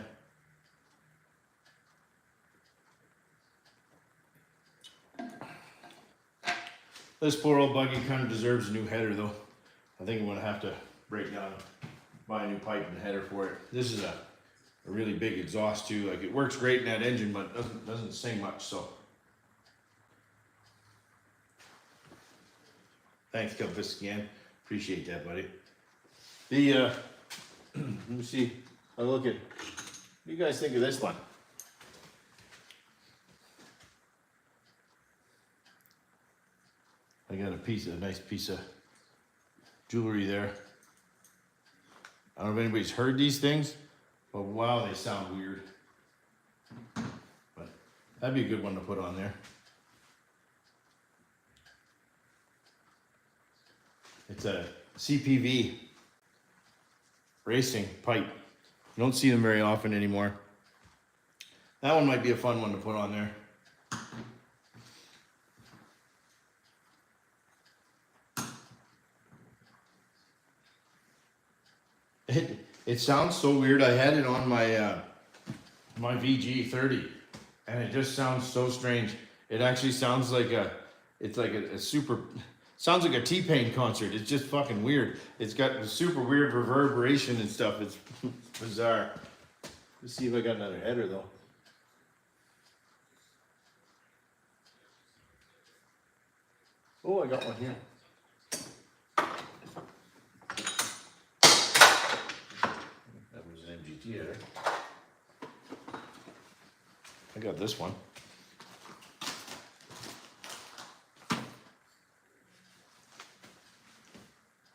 am. This poor old buggy kind of deserves a new header, though. I think I'm gonna have to break down and buy a new pipe and header for it. This is a really big exhaust too. Like, it works great in that engine, but doesn't sing much. So, thanks, Compass, again. Appreciate that, buddy. The let me see. I look at. What do you guys think of this one? I got a nice piece of jewelry there. I don't know if anybody's heard these things, but wow, they sound weird. But that'd be a good one to put on there. It's a CPV racing pipe. You don't see them very often anymore. That one might be a fun one to put on there. It sounds so weird. I had it on my my VG30, and it just sounds so strange. It actually sounds like sounds like a T-Pain concert. It's just fucking weird. It's got a super weird reverberation and stuff. It's bizarre. Let's see if I got another header though. Oh, I got one here. That was an MGT header. I got this one.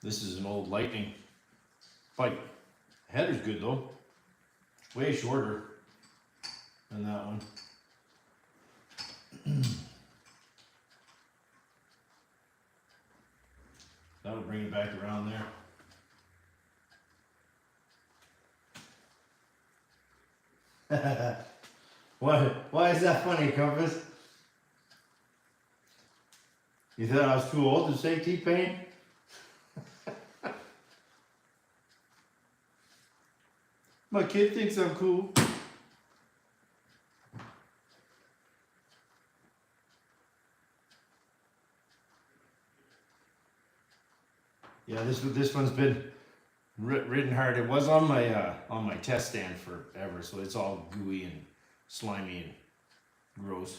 This is an old Lightning pipe. Header's good though. Way shorter than that one. That'll bring it back around there. Why is that funny, Compass? You thought I was too old to say T-Pain? My kid thinks I'm cool. Yeah, this one's been ridden hard. It was on my test stand forever, so it's all gooey and slimy and gross.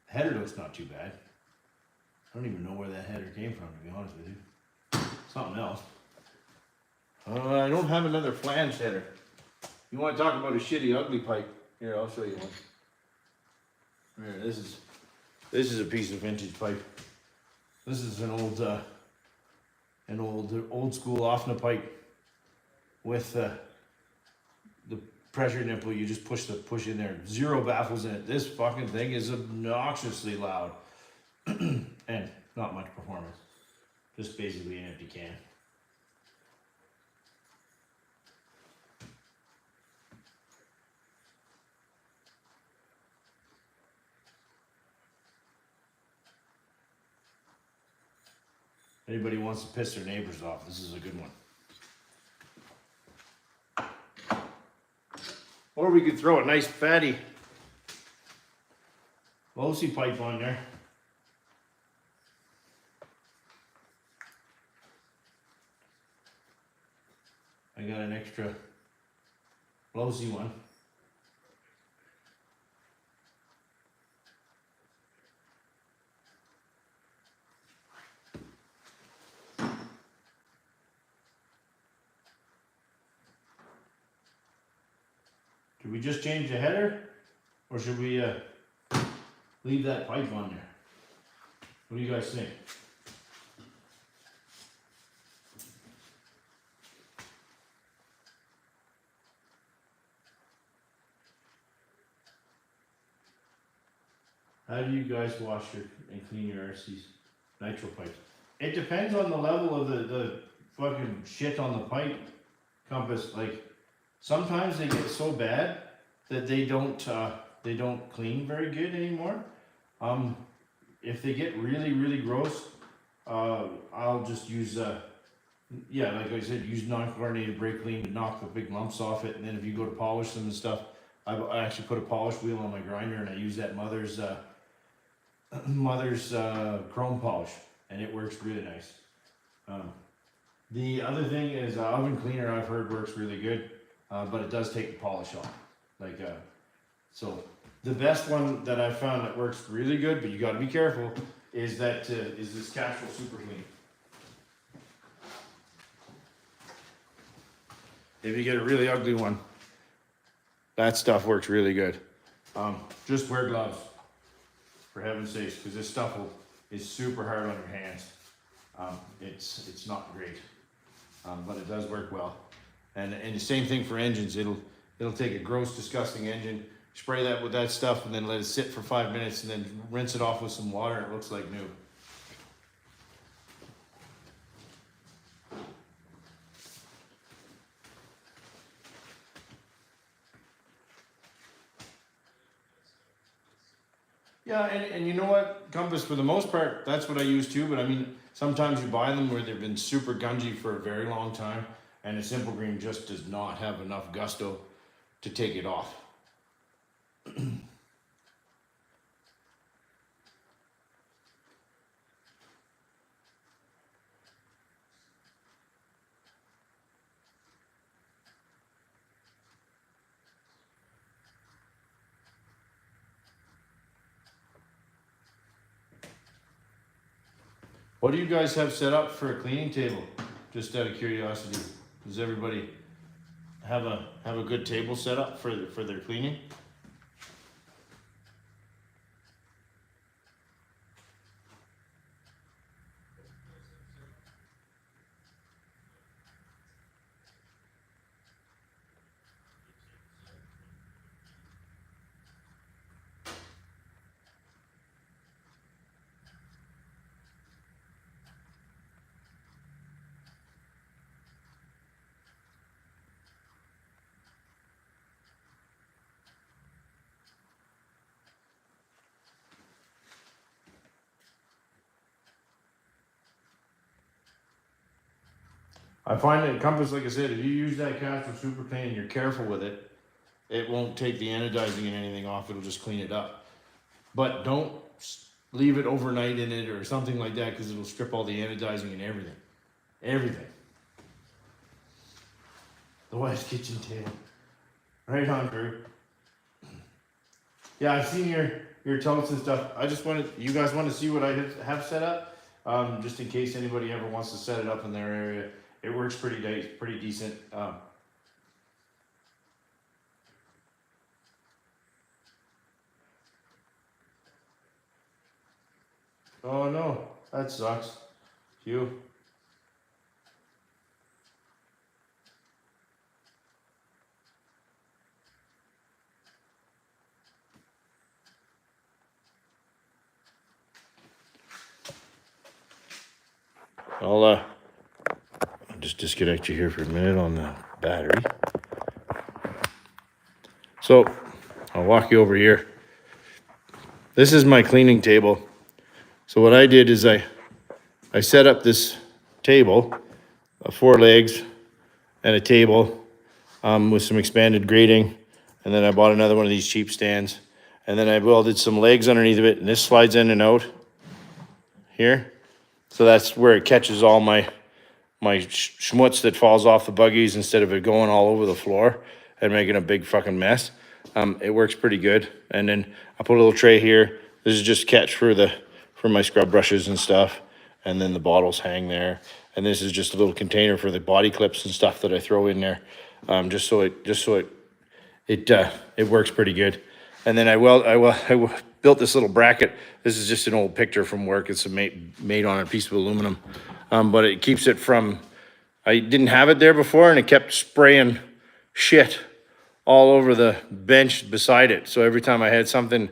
The header looks not too bad. I don't even know where that header came from, to be honest with you. Something else. I don't have another flange header. You want to talk about a shitty, ugly pipe? Here, I'll show you one. Here, this is a piece of vintage pipe. This is an old school Offna pipe with the pressure nipple. You just push in there. Zero baffles in it. This fucking thing is obnoxiously loud and not much performance. Just basically an empty can. Anybody wants to piss their neighbors off, this is a good one. Or we could throw a nice fatty Lossy pipe on there. I got an extra Lossy one. Do we just change the header, or should we leave that pipe on there? What do you guys think? How do you guys wash and clean your RC's nitro pipes? It depends on the level of the fucking shit on the pipe, Compass. Like, sometimes they get so bad that they don't clean very good anymore. If they get really gross, I'll just use yeah, like I said, use non-chlorinated brake clean to knock the big lumps off it. And then if you go to polish them and stuff, I actually put a polish wheel on my grinder and I use that Mother's chrome polish, and it works really nice. The other thing is oven cleaner. I've heard works really good, but it does take the polish off. Like so, the best one that I've found that works really good, but you got to be careful, is this Castrol Super Clean. If you get a really ugly one, that stuff works really good. Just wear gloves, for heaven's sakes, because this stuff is super hard on your hands. It's not great, but it does work well. And the same thing for engines. It'll take a gross, disgusting engine, spray that with that stuff, and then let it sit for 5 minutes, and then rinse it off with some water, and it looks like new. Yeah, and you know what, Compass, for the most part, that's what I use too, but I mean, sometimes you buy them where they've been super gungy for a very long time, and the Simple Green just does not have enough gusto to take it off. What do you guys have set up for a cleaning table? Just out of curiosity, does everybody have a good table set up for their cleaning? I find that Compass, like I said, if you use that Castrol Super Clean and you're careful with it, it won't take the anodizing and anything off. It'll just clean it up. But don't leave it overnight in it or something like that, because it'll strip all the anodizing and everything. Everything. The wife's kitchen table. Right on, Drew. Yeah, I've seen your totes and stuff. I just wanted, you guys want to see what I have set up? Just in case anybody ever wants to set it up in their area. It works pretty decent. Oh no, that sucks. You. I'll just disconnect you here for a minute on the battery. So I'll walk you over here. This is my cleaning table. So what I did is I set up this table, 4 legs and a table with some expanded grating, and then I bought another one of these cheap stands, and then I welded some legs underneath of it, and this slides in and out here. So that's where it catches all my schmutz that falls off the buggies instead of it going all over the floor and making a big fucking mess. It works pretty good. And then I put a little tray here. This is just catch for my scrub brushes and stuff. And then the bottles hang there. And this is just a little container for the body clips and stuff that I throw in there, just so it it works pretty good. And then I built this little bracket. This is just an old picture from work. It's made on a piece of aluminum, but it keeps it from. I didn't have it there before, and it kept spraying shit all over the bench beside it. So every time I had something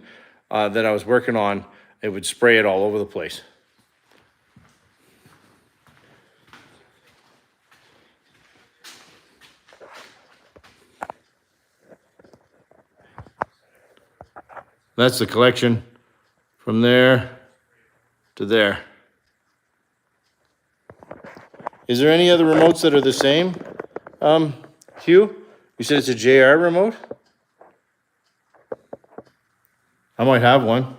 that I was working on, it would spray it all over the place. That's the collection from there to there. Is there any other remotes that are the same, Hugh? You said it's a JR remote? I might have one.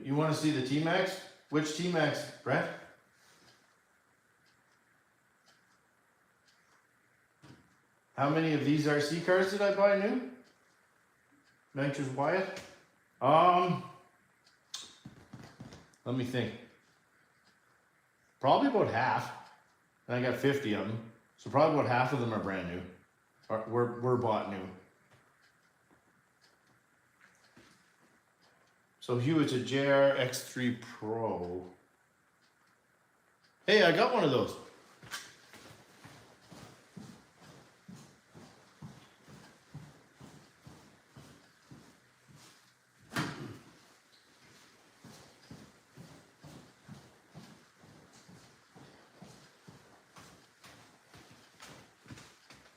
You want to see the T-Max? Which T-Max, Brent? How many of these RC cars did I buy new? Nitrous Wyatt? Let me think. Probably about half. And I got 50 of them. So probably about half of them are brand new. Or were bought new. So Hugh, it's a JR X3 Pro. Hey, I got one of those.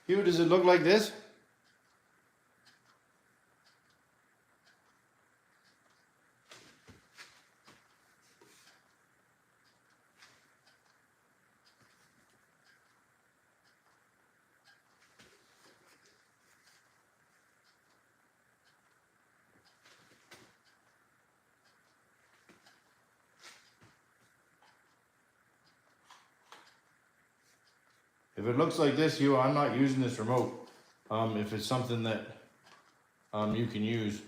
Hugh, does it look like this? If it looks like this, Hugh, I'm not using this remote. If it's something that you can use,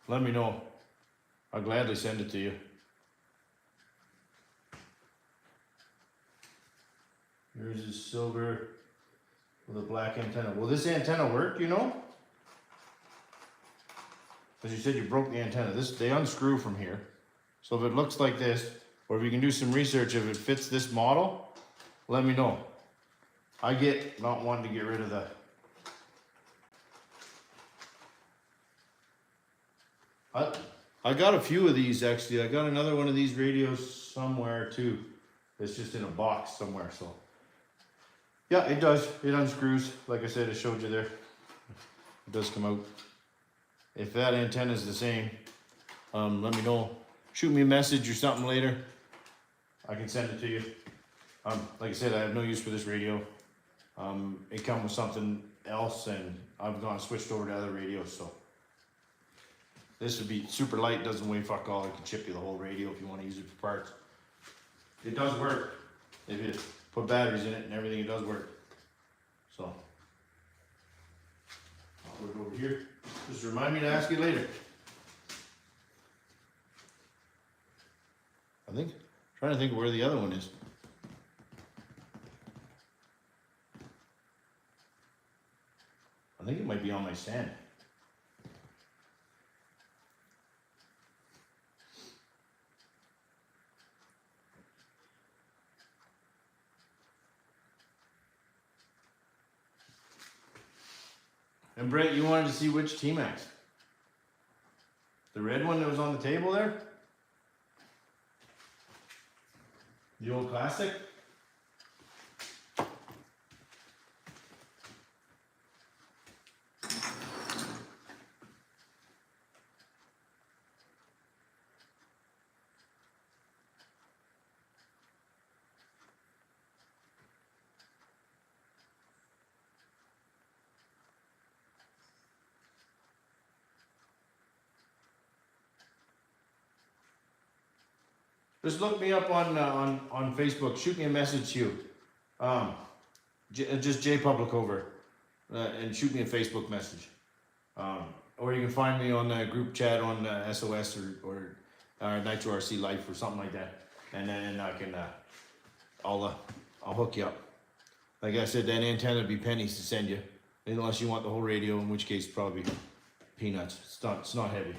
let me know. I'll gladly send it to you. Yours is silver with a black antenna. Will this antenna work, you know? Because you said you broke the antenna. They unscrew from here. So if it looks like this, or if you can do some research if it fits this model, let me know. I get not wanting to get rid of the I got a few of these actually. I got another one of these radios somewhere too. It's just in a box somewhere. So yeah, it does. It unscrews. Like I said, I showed you there. It does come out. If that antenna is the same, let me know. Shoot me a message or something later. I can send it to you. Like I said, I have no use for this radio. It comes with something else, and I've gone switched over to other radios. So this would be super light, doesn't weigh fuck all. It can chip you the whole radio if you want to use it for parts. It does work. If you put batteries in it and everything, it does work. So I'll put it over here. Just remind me to ask you later. Trying to think of where the other one is. I think it might be on my stand. And Brett, you wanted to see which T-Max? The red one that was on the table there? The old classic? Just look me up on Facebook. Shoot me a message, Hugh. Just J Public over. and shoot me a Facebook message. Or you can find me on the group chat on SOS or Nitro RC Life or something like that, and then I can I'll hook you up. Like I said, that antenna would be pennies to send you, unless you want the whole radio, in which case probably peanuts. It's not heavy.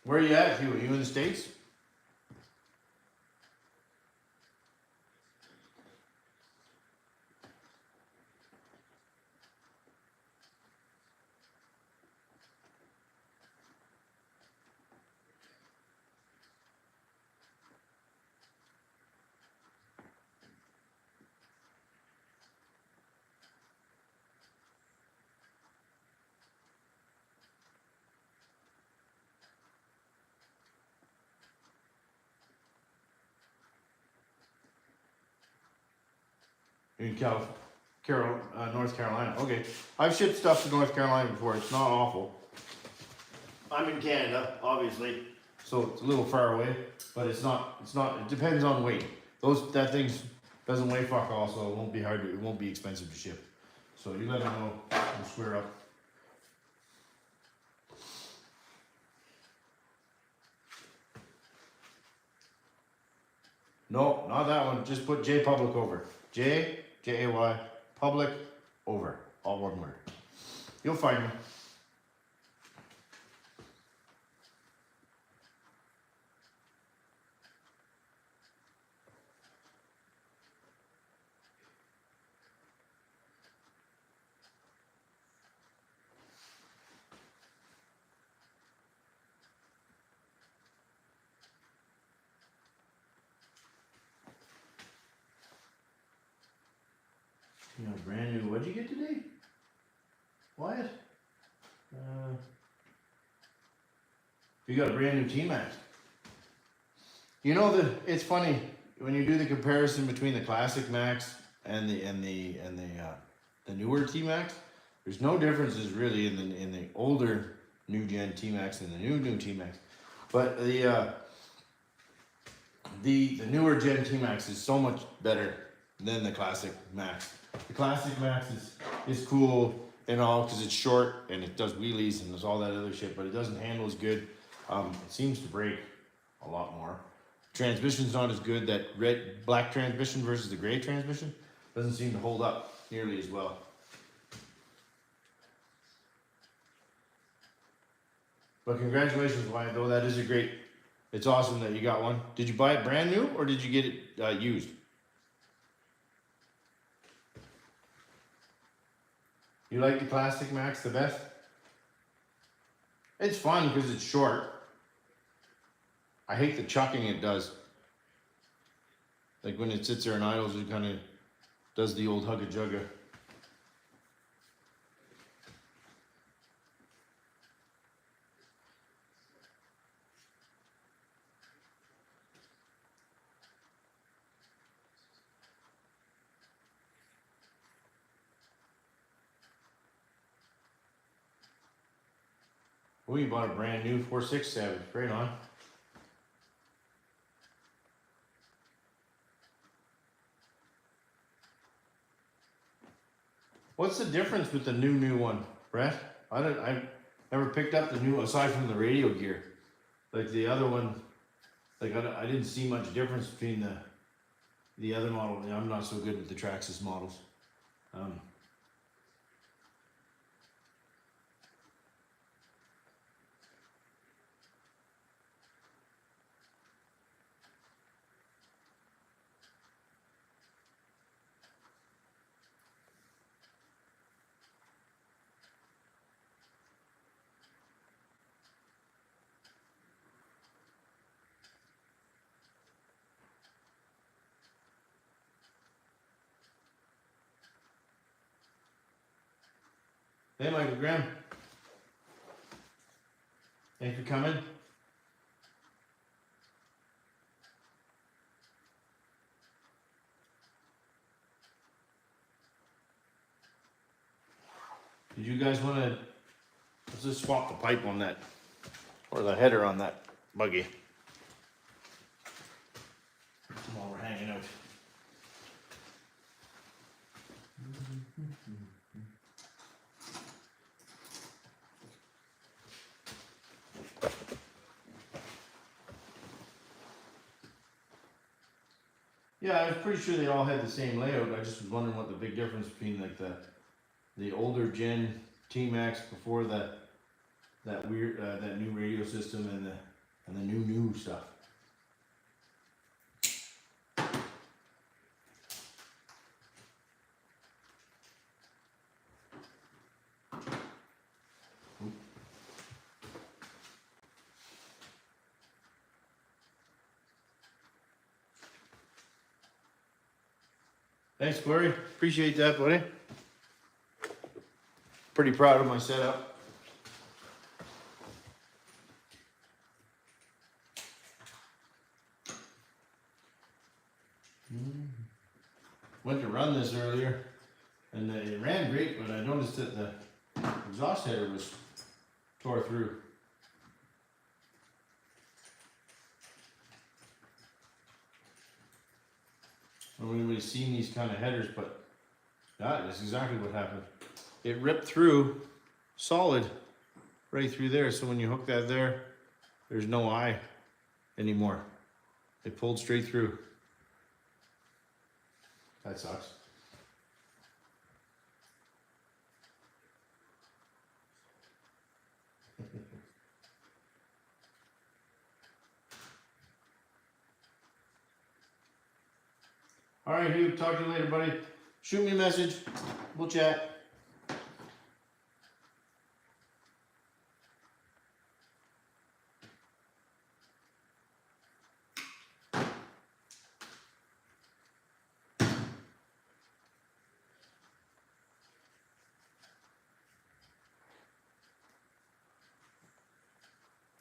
Where are you at, Hugh? Are you in the States? In North Carolina. Okay, I've shipped stuff to North Carolina before. It's not awful. I'm in Canada, obviously, so it's a little far away, but it's not. It depends on weight. That thing doesn't weigh fuck all, so it won't be hard. It won't be expensive to ship. So you let me know. We'll square up. No, not that one. Just put J Public over. J-A-Y, Public, over. All one word. You'll find me. You know, brand new. What'd you get today? What? You got a brand new T-Max. You know it's funny when you do the comparison between the classic Max and the newer T-Max. There's no differences really in the older new gen T-Max and the new T-Max, but the newer gen T-Max is so much better than the classic Max. The classic Max is cool and all because it's short and it does wheelies and does all that other shit, but it doesn't handle as good. It seems to break a lot more. Transmission's not as good. That black transmission versus the gray transmission doesn't seem to hold up nearly as well. But congratulations, Wyatt, though. That is it's awesome that you got one. Did you buy it brand new or did you get it used? You like the classic Max the best? It's fun because it's short. I hate the chucking it does. Like when it sits there and idles, it kind of does the old hugga jugga. Oh, you bought a brand new 4.6 Savage. Right on. What's the difference with the new one, Brett? I never picked up the new, aside from the radio gear. Like the other one, like I didn't see much difference between the other model. I'm not so good with the Traxxas models. Hey, Michael Graham. Thanks for coming. Did you guys want to, let's just swap the pipe on that, or the header on that buggy while we're hanging out. Yeah, I was pretty sure they all had the same layout. I just was wondering what the big difference between like the older Gen T-Max before that weird that new radio system and the new stuff. Thanks, Corey. Appreciate that, buddy. Pretty proud of my setup. Went to run this earlier, and it ran great, but I noticed that the exhaust header was tore through. I don't know if anybody's seen these kind of headers, but that is exactly what happened. It ripped through solid right through there. So when you hook that there, there's no eye anymore. It pulled straight through. That sucks. All right, Hugh, talk to you later, buddy. Shoot me a message. We'll chat.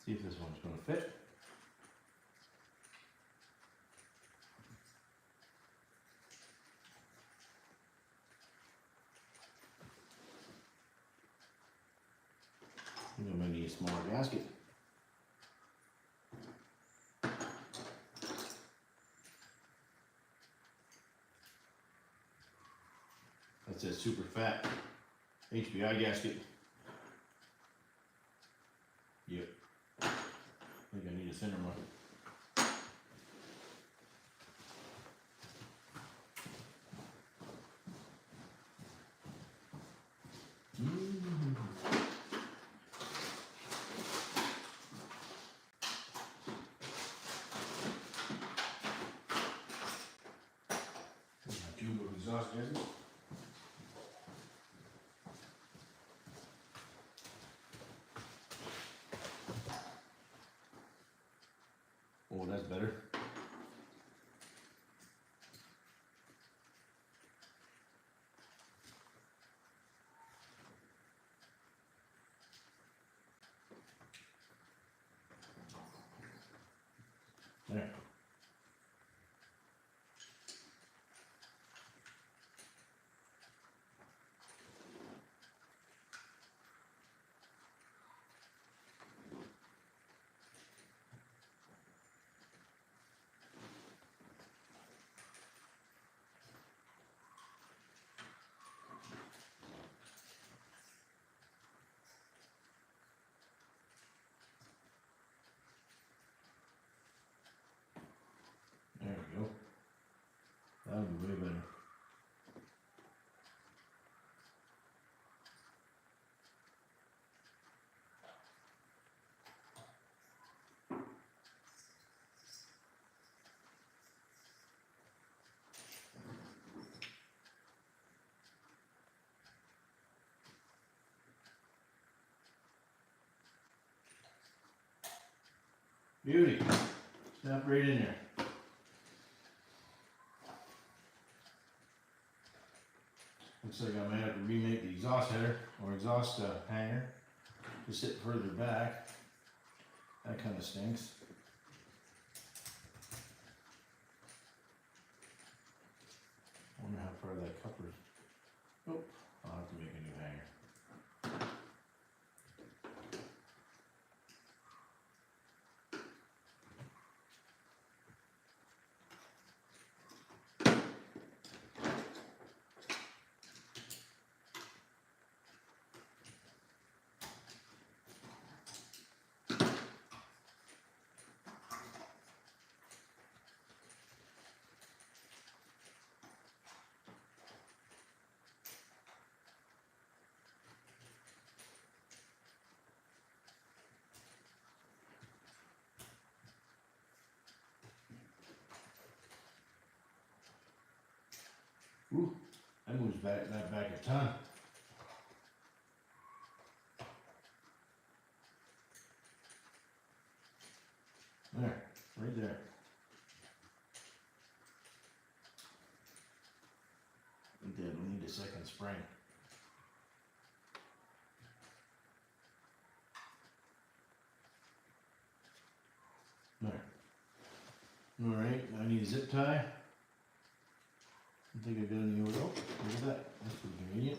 See if this one's going to fit. I think I might need a smaller gasket. That's a super fat HBI gasket. Yep. I think I need a center one. Tube of exhaust gases. Oh, that's better. There. There we go. That would be way better. Beauty. Snap right in there. Looks like I might have to remake the exhaust header or exhaust hanger to sit further back. That kind of stinks. I wonder how far that coupler. Oh, I'll have to make a new hanger. Ooh, that moves back a ton. There, right there. We did. We need a second spring. There. All right. I need a zip tie. I think I got any over. Oh, look at that. That's pretty convenient.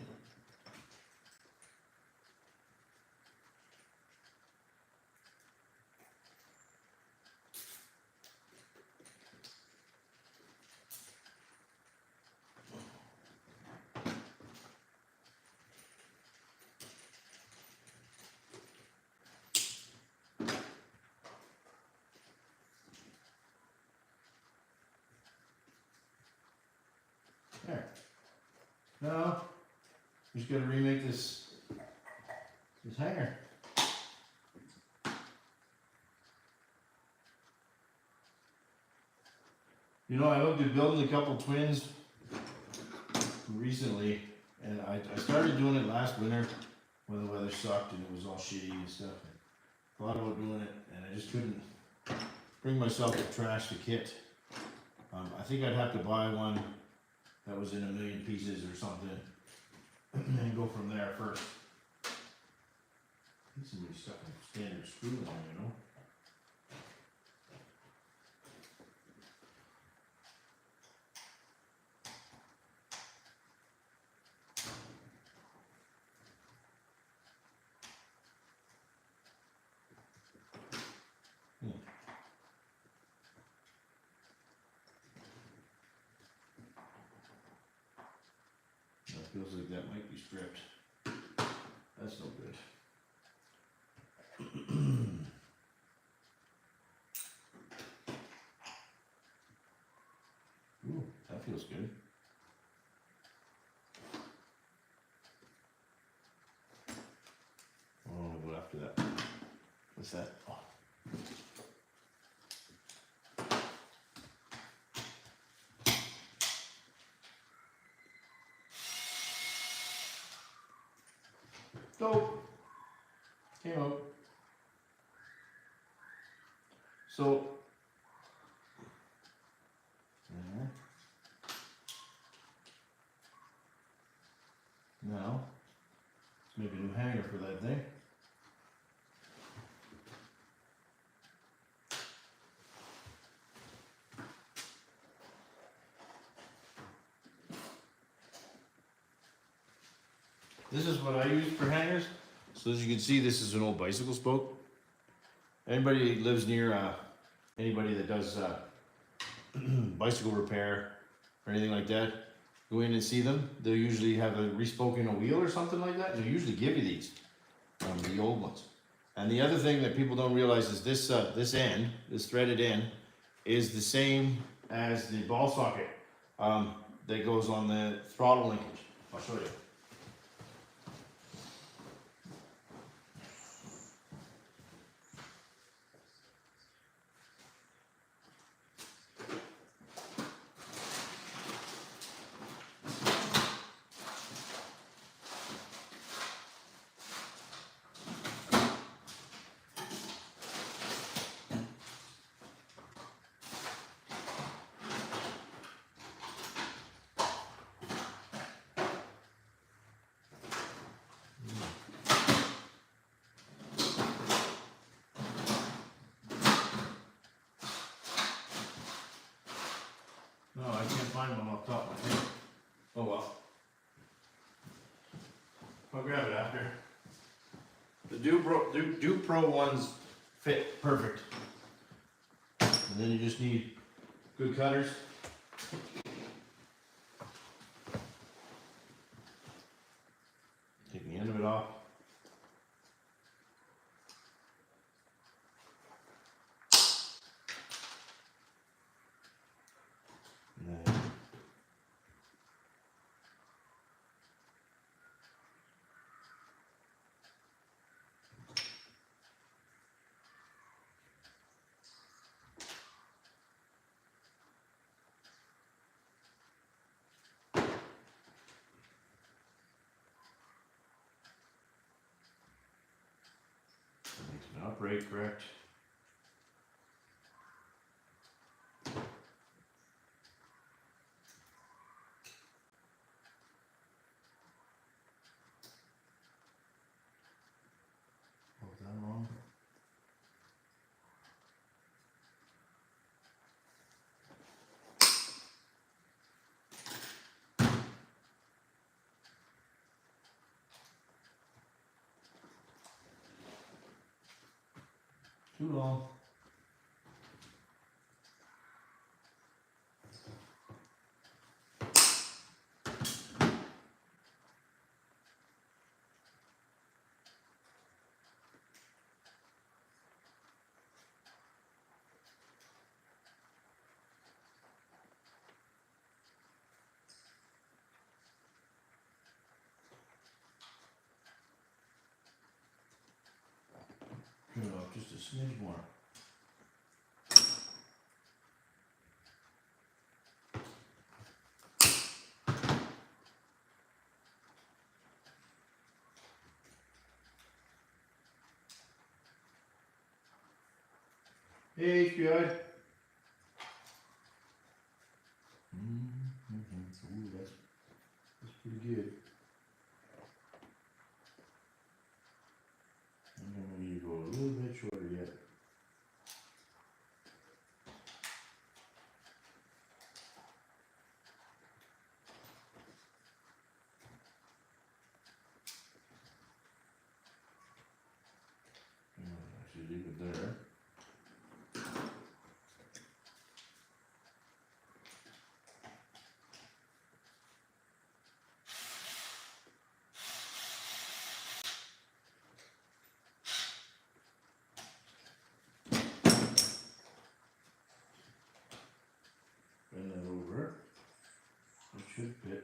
There. Now, we just got to remake this hanger. You know, I looked at building a couple twins recently, and I started doing it last winter when the weather sucked and it was all shitty and stuff. I thought about doing it, and I just couldn't bring myself to trash the kit. I think I'd have to buy one that was in a million pieces or something, and go from there first. I think somebody stuck a standard screw in there, you know. That feels like that might be stripped. That's no good. Ooh, that feels good. Oh, I'll go after that. What's that? Oh. Dope. Came out. So, now, let's make a new hanger for that thing. This is what I use for hangers. So as you can see, this is an old bicycle spoke. Anybody that lives near anybody that does bicycle repair or anything like that, go in and see them. They'll usually have a respoke in a wheel or something like that. They'll usually give you these, the old ones. And the other thing that people don't realize is this end, this threaded end, is the same as the ball socket that goes on the throttle linkage. I'll show you. No, I can't find one off the top of my head. Oh well. I'll grab it after. The Do Pro ones fit perfect. And then you just need good cutters. Take the end of it off. And then upright, correct? Oh, is that wrong? Too long. Turn it off just a smidge more. Hey, HBI. Ooh, that's pretty good. And then we need to go a little bit shorter yet. Actually leave it there. Bend that over. It should fit.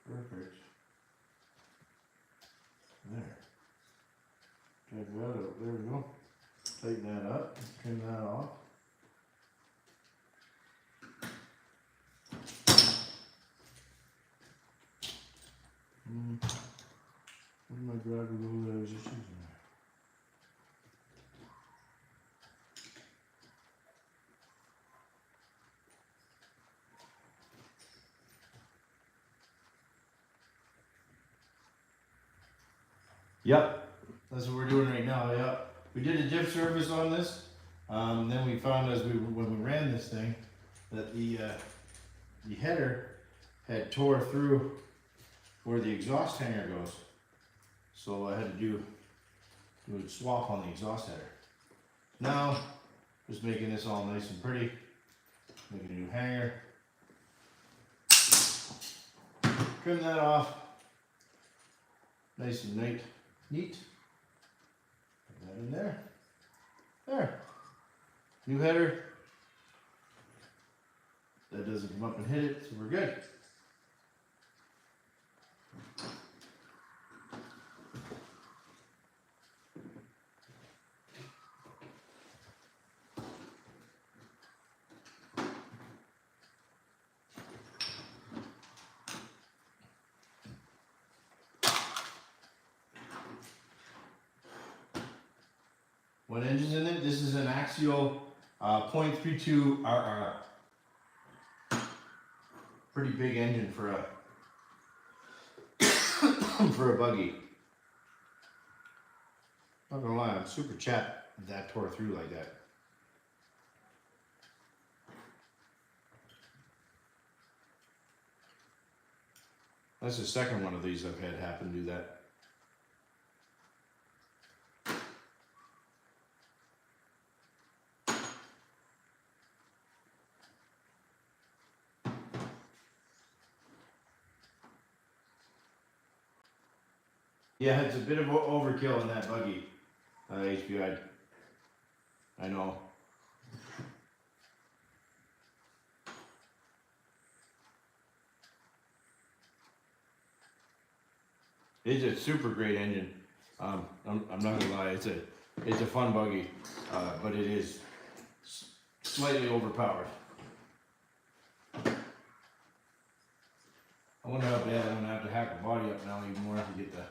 Perfect. There. Check that out. There we go. Tighten that up. Trim that off. Where's my grabber glue that I was just using there? Yep, that's what we're doing right now. Yep, we did a diff service on this. Then we found when we ran this thing that the header had tore through where the exhaust hanger goes. So I had to do a swap on the exhaust header. Now, just making this all nice and pretty. Making a new hanger. Trim that off. Nice and neat. Put that in there. There. New header. That doesn't come up and hit it, so we're good. What engine's in it? This is an axial 0.32 RR. Pretty big engine for a for a buggy. Not gonna lie, I'm super chapped that tore through like that. That's the second one of these I've had happen to do that. Yeah, it's a bit of overkill in that buggy, HBI. I know. It's a super great engine. I'm not gonna lie, it's a fun buggy, but it is slightly overpowered. I wonder how bad I'm gonna have to hack the body up now even more to get the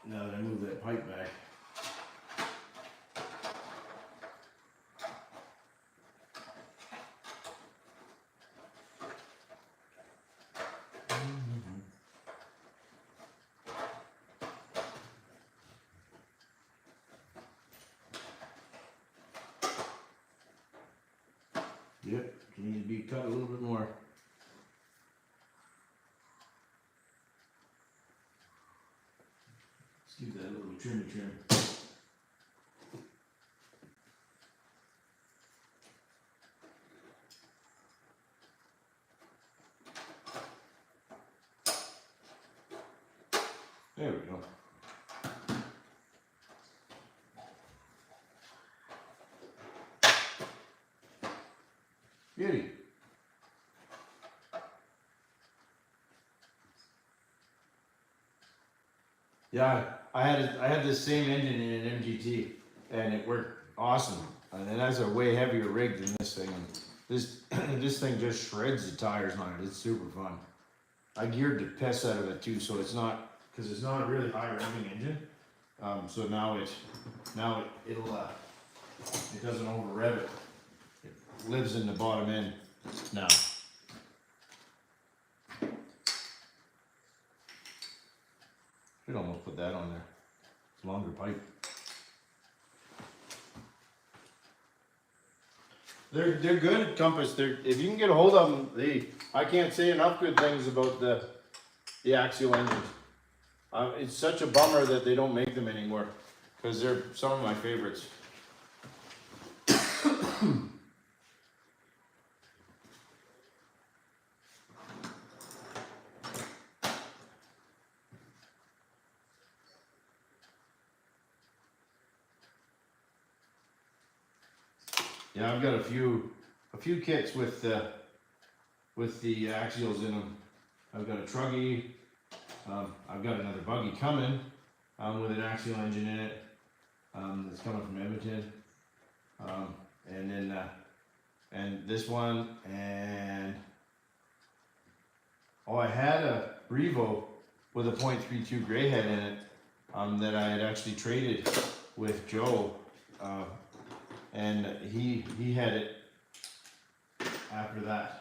Now that I move that pipe back. Yep, can need to be cut a little bit more. Let's give that a little trim. There we go. Beauty. Yeah, I had this same engine in an MGT, and it worked awesome. And that's a way heavier rig than this thing. And this thing just shreds the tires on it. It's super fun. I geared the piss out of it too, so it's not because it's not a really high revving engine. So now it doesn't over rev it. It lives in the bottom end now. Should almost put that on there. It's a longer pipe. They're good, Compass. If you can get a hold of them, I can't say enough good things about the axial engines. It's such a bummer that they don't make them anymore because they're some of my favorites. Yeah, I've got a few kits with the axials in them. I've got a truggy. I've got another buggy coming with an axial engine in it. That's coming from Edmonton. And then and this one and I had a Revo with a .32 gray head in it that I had actually traded with Joe. And he had it after that.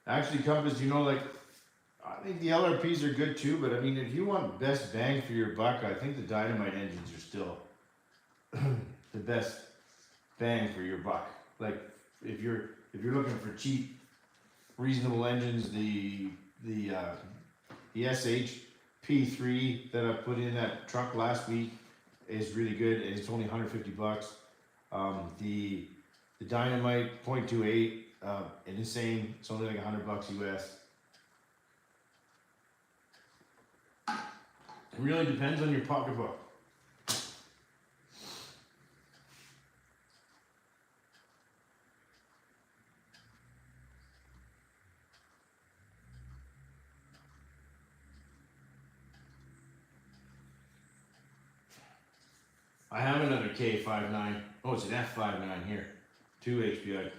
Actually, Compass, like, I think the LRPs are good too, but I mean, if you want best bang for your buck, I think the Dynamite engines are still the best bang for your buck. Like, if you're looking for cheap, reasonable engines, the SH P3 that I put in that truck last week is really good, and it's only $150. The Dynamite .28, insane. It's only like $100 US. It really depends on your pocketbook. I have another K59. Oh, it's an F59 here. 2 HPI.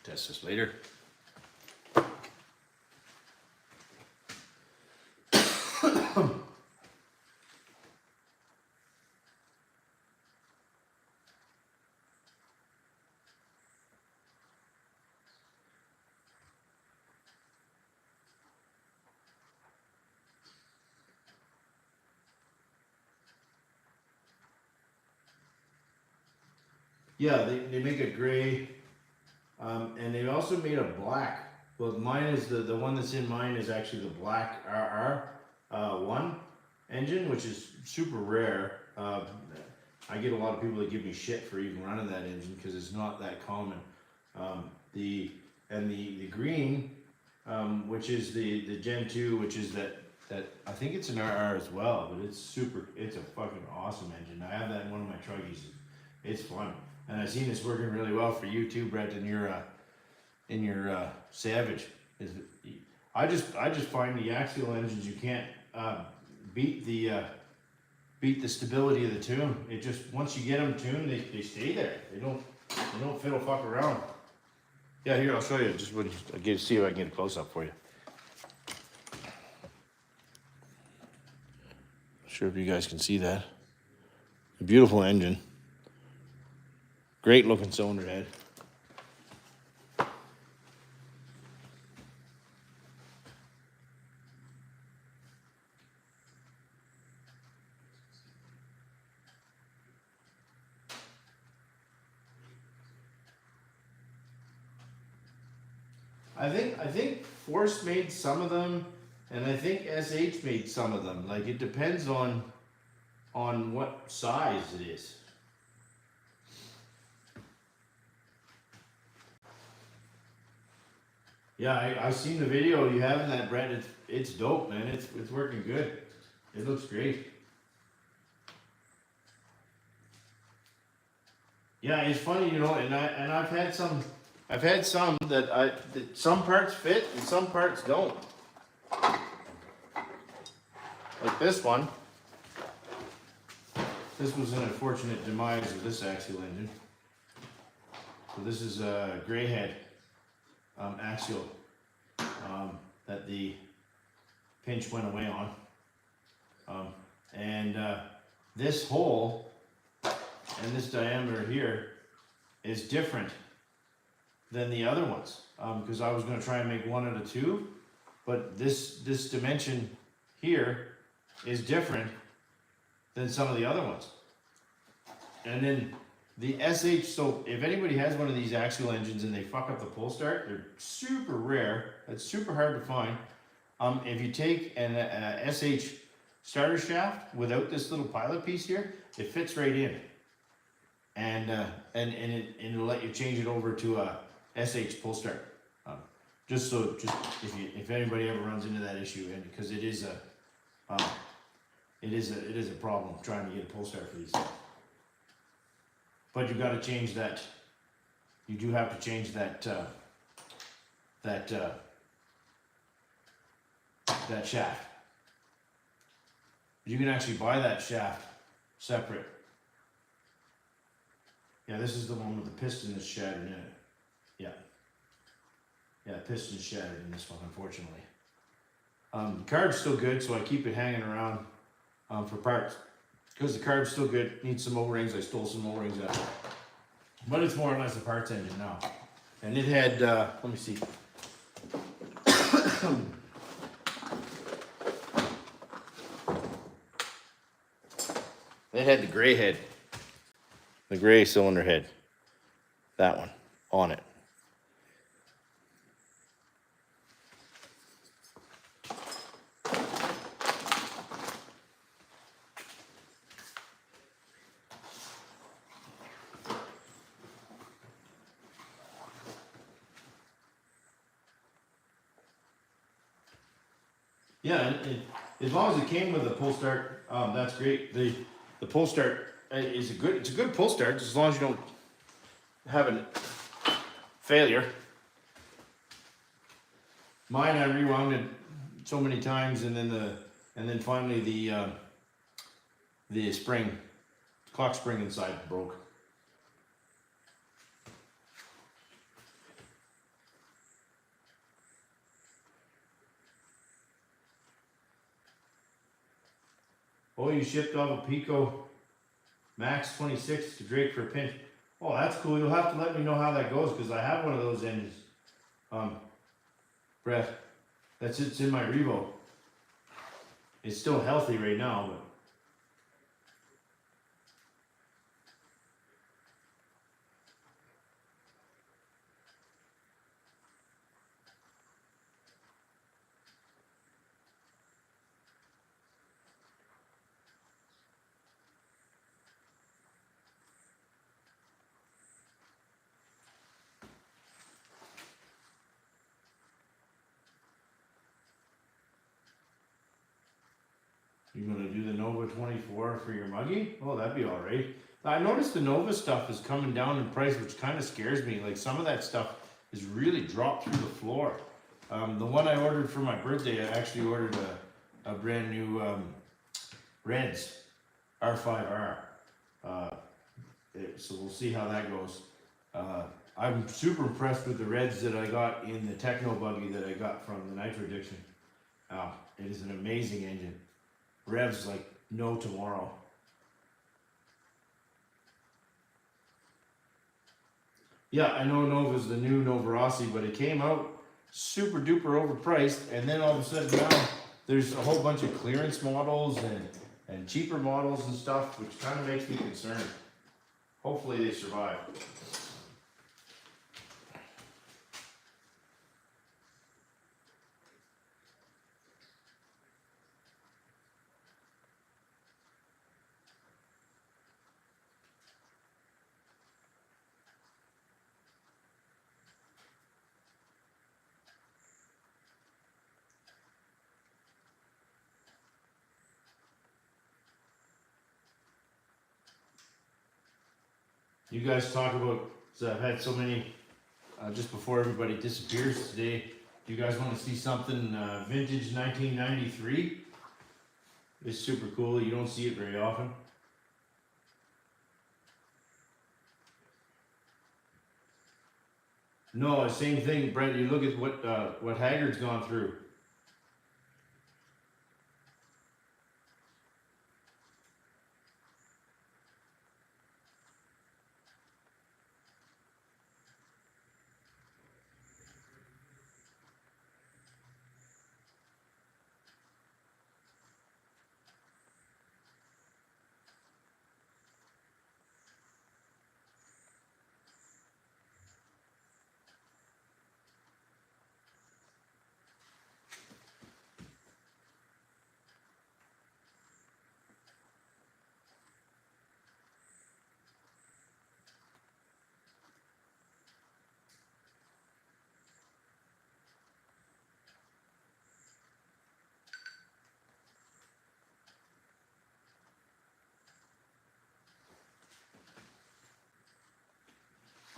Test this later. Yeah, they make a gray And they also made a black. Well, mine is the one that's in mine is actually the black RR1 engine, which is super rare. I get a lot of people that give me shit for even running that engine because it's not that common. The green, which is the Gen 2, which is that I think it's an RR as well, but it's a fucking awesome engine. I have that in one of my truggies. It's fun, and I've seen this working really well for you too, Brett, in your Savage. I just find the axial engines you can't beat the stability of the tune. It just, once you get them tuned, they stay there. They don't fiddle fuck around. Yeah, here, I'll show you. Just see if I can get a close up for you. Not sure if you guys can see that. A beautiful engine. Great looking cylinder head. I think Force made some of them, and I think SH made some of them. Like, it depends on what size it is. Yeah, I seen the video you have in that, Brett. It's dope, man. It's working good. It looks great. Yeah, it's funny, you know, and I've had some that some parts fit and some parts don't. Like this one. This was an unfortunate demise of this axial engine. So this is a gray head axial that the pinch went away on. This hole and this diameter here is different than the other ones, because I was going to try and make one out of two, but this dimension here is different than some of the other ones. And then the SH, so if anybody has one of these axial engines and they fuck up the pull start, they're super rare. It's super hard to find. If you take an SH starter shaft without this little pilot piece here, it fits right in, and it'll let you change it over to a SH pull start. Just if anybody ever runs into that issue, and because it is a problem trying to get a pull start for these. But you've got to change that. You do have to change that shaft. You can actually buy that shaft separate. Yeah, this is the one with the piston that's shattered in it. Yeah. Yeah, piston's shattered in this one, unfortunately. Carb's still good, so I keep it hanging around for parts. Because the carb's still good, needs some O-rings. I stole some O-rings out of it. But it's more or less a parts engine now. And it had, let me see. It had the gray head. The gray cylinder head. That one on it. Yeah, and as long as it came with a pull start, that's great. The pull start is it's a good pull start, as long as you don't have a failure. Mine, I rewound it so many times, and then finally the spring, clock spring inside broke. Oh, you shipped off a Pico Max 26 to Drake for a pinch. Oh, that's cool. You'll have to let me know how that goes, because I have one of those engines. Brett, it's in my Revo. It's still healthy right now, but You're gonna do the Nova 24 for your buggy? Oh, that'd be all right. I noticed the Nova stuff is coming down in price, which kind of scares me. Like some of that stuff is really dropped through the floor. The one I ordered for my birthday, I actually ordered a brand new Reds R5R. So we'll see how that goes. I'm super impressed with the Reds that I got in the Techno buggy that I got from the Nitro Addiction. It is an amazing engine. Revs like no tomorrow. Yeah, I know Nova's the new Nova Rossi, but it came out super duper overpriced, and then all of a sudden now there's a whole bunch of clearance models and cheaper models and stuff, which kind of makes me concerned. Hopefully they survive. You guys talk about, so I've had so many, just before everybody disappears today, do you guys want to see something vintage 1993? It's super cool, you don't see it very often. No, same thing, Brent, you look at what Haggard's gone through.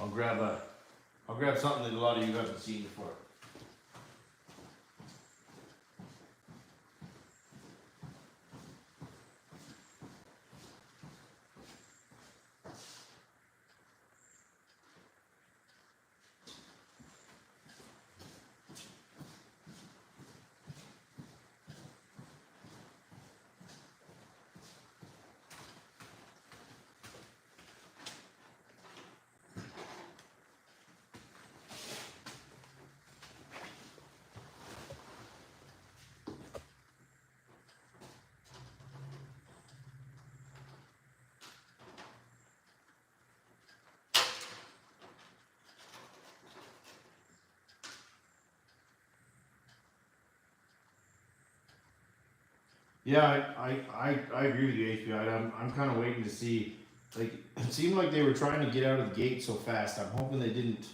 I'll grab something that a lot of you haven't seen before. Yeah, I agree with you, HPI. I'm kind of waiting to see. Like, it seemed like they were trying to get out of the gate so fast. I'm hoping they didn't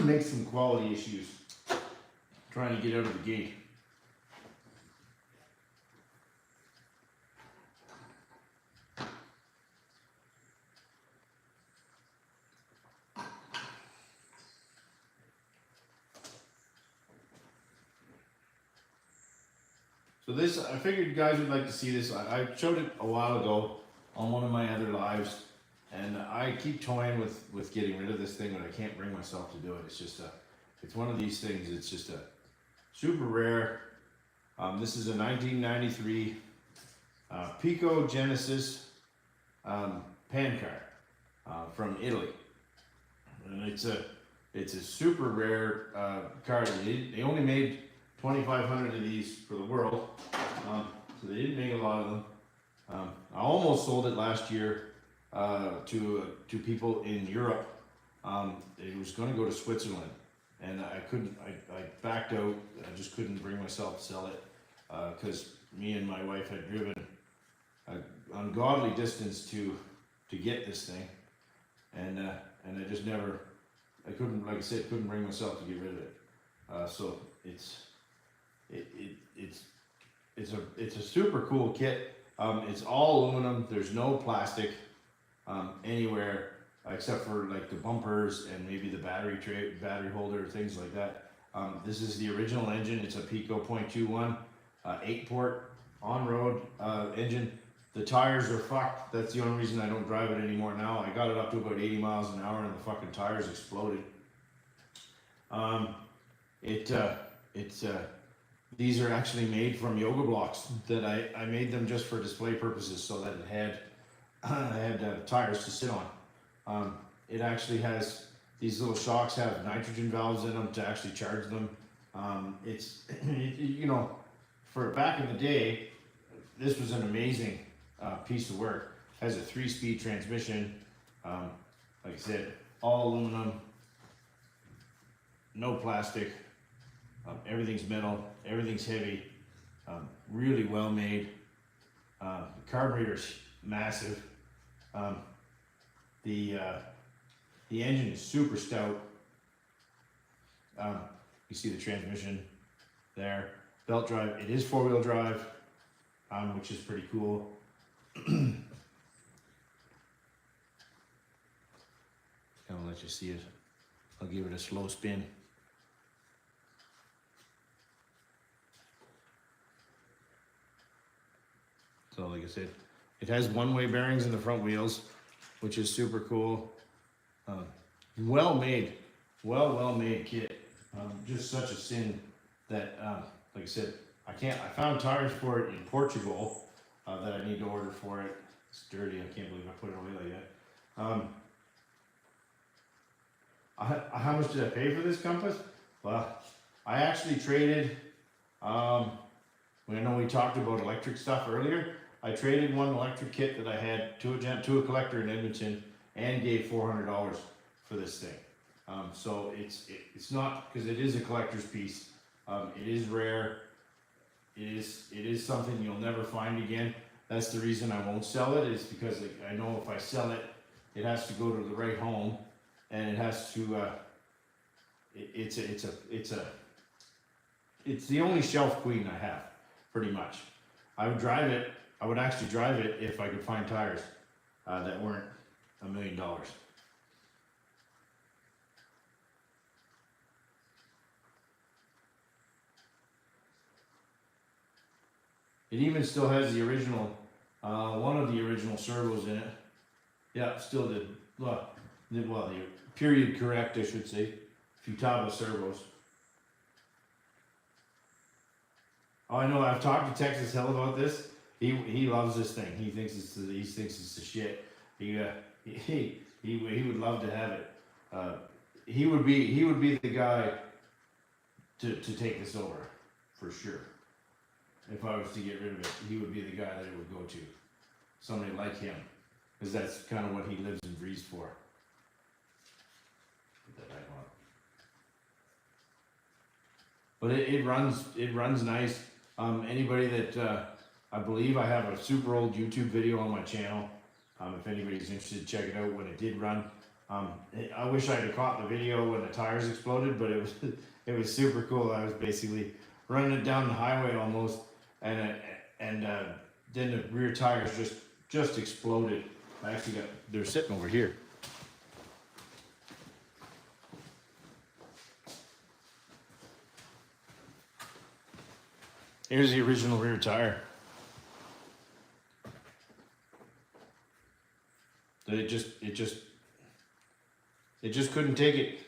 make some quality issues trying to get out of the gate. So this, I figured you guys would like to see this. I showed it a while ago on one of my other lives, and I keep toying with getting rid of this thing, but I can't bring myself to do it. It's just it's one of these things. It's just a super rare. This is a 1993 Pico Genesis pan car from Italy, and it's a super rare car. They only made 2,500 of these for the world, so they didn't make a lot of them. I almost sold it last year to people in Europe. It was going to go to Switzerland, and I couldn't. I backed out. I just couldn't bring myself to sell it because me and my wife had driven an ungodly distance to get this thing, and I just never. I couldn't, like I said, couldn't bring myself to get rid of it. So it's it's a super cool kit. It's all aluminum. There's no plastic anywhere except for like the bumpers and maybe the battery holder, things like that. This is the original engine. It's a Pico .21 8-port on-road engine. The tires are fucked. That's the only reason I don't drive it anymore now. I got it up to about 80 miles an hour and the fucking tires exploded. These are actually made from yoga blocks that I made them just for display purposes so that it had tires to sit on. It actually has, these little shocks have nitrogen valves in them to actually charge them. You know, for back in the day, this was an amazing piece of work. It has a 3-speed transmission. Like I said, all aluminum, no plastic. Everything's metal, everything's heavy, really well made. The carburetor's massive. The engine is super stout. You see the transmission there. Belt drive, it is 4-wheel drive, which is pretty cool. I'm gonna let you see it. I'll give it a slow spin. So like I said, it has one-way bearings in the front wheels, which is super cool. Well made kit. Just such a sin that, like I said, I found tires for it in Portugal that I need to order for it. It's dirty, I can't believe I put it away like that. How much did I pay for this compass? Well, I actually traded, I know we talked about electric stuff earlier. I traded one electric kit that I had to a collector in Edmonton and gave $400 for this thing. So it's not, because it is a collector's piece. It is rare. It is something you'll never find again. That's the reason I won't sell it, is because I know if I sell it, it has to go to the right home, and it has to. It's the only shelf queen I have, pretty much. I would drive it. I would actually drive it if I could find tires that weren't $1 million. It even still has the original, one of the original servos in it. Yeah, still did. Well, the period correct, I should say. Futaba servos. Oh, I know. I've talked to Texas Hell about this. He loves this thing. He thinks it's the shit. He would love to have it. He would be the guy to take this over, for sure. If I was to get rid of it, he would be the guy that it would go to. Somebody like him, because that's kind of what he lives and breathes for. Put that back on. But it runs nice. Anybody that I believe I have a super old YouTube video on my channel. If anybody's interested, check it out when it did run. I wish I had caught the video when the tires exploded, but it was super cool. I was basically running it down the highway almost, and then the rear tires just exploded. I actually they're sitting over here. Here's the original rear tire. It just couldn't take it.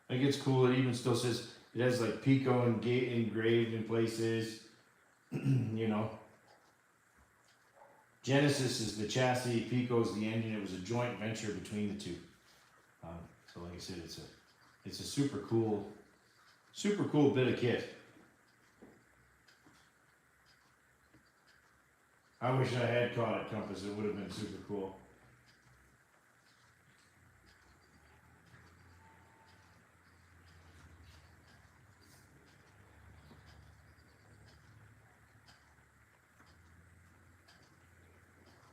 I think it's cool. It even still says it has like Pico and Gate engraved in places. You know. Genesis is the chassis, Pico is the engine. It was a joint venture between the two. So like I said, it's a super cool bit of kit. I wish I had caught it, Compass. It would have been super cool.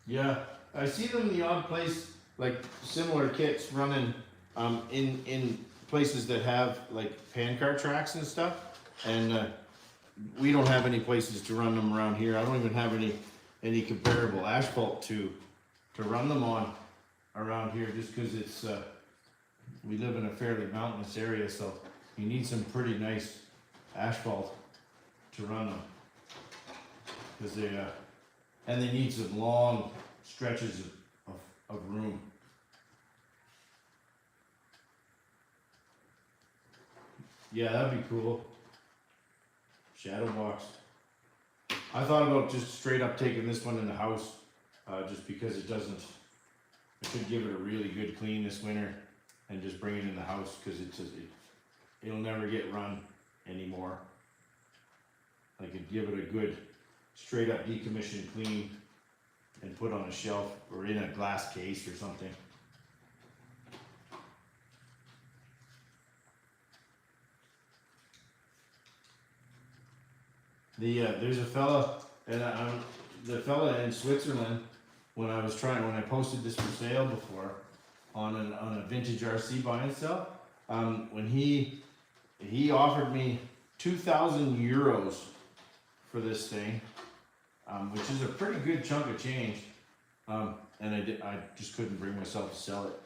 Yeah, I see them in the odd place, like similar kits running in places that have like pan car tracks and stuff. And we don't have any places to run them around here. I don't even have any comparable asphalt to run them on around here, just because it's we live in a fairly mountainous area, so you need some pretty nice asphalt to run them, because they need some long stretches of room. Yeah, that'd be cool. Shadow box. I thought about just straight up taking this one in the house, just because it doesn't. I could give it a really good clean this winter, and just bring it in the house, because it'll never get run anymore. I could give it a good straight up decommissioned clean and put on a shelf or in a glass case or something. There's a fella, and the fella in Switzerland, when I posted this for sale before on a vintage RC buy and sell, when he offered me 2,000 euros for this thing, which is a pretty good chunk of change, and I just couldn't bring myself to sell it.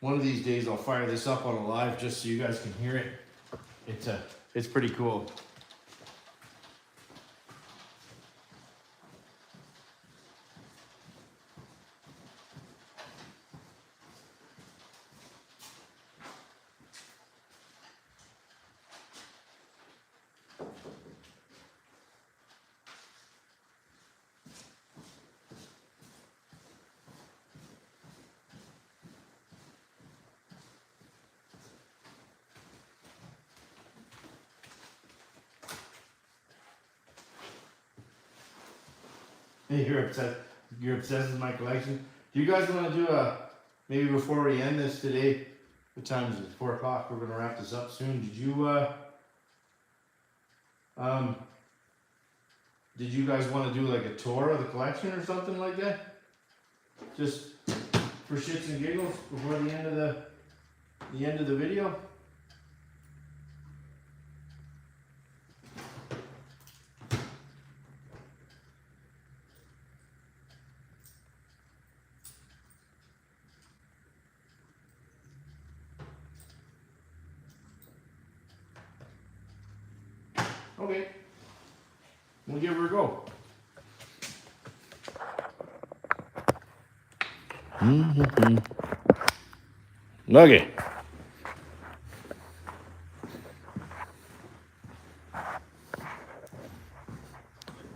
One of these days I'll fire this up on a live just so you guys can hear it. It's pretty cool. Hey, you're obsessed with my collection. Do you guys want to do maybe before we end this today? What time is it? 4 o'clock. We're gonna wrap this up soon. Did you guys want to do like a tour of the collection or something like that? Just for shits and giggles before the end of the video? Okay, we'll give her a go. Okay.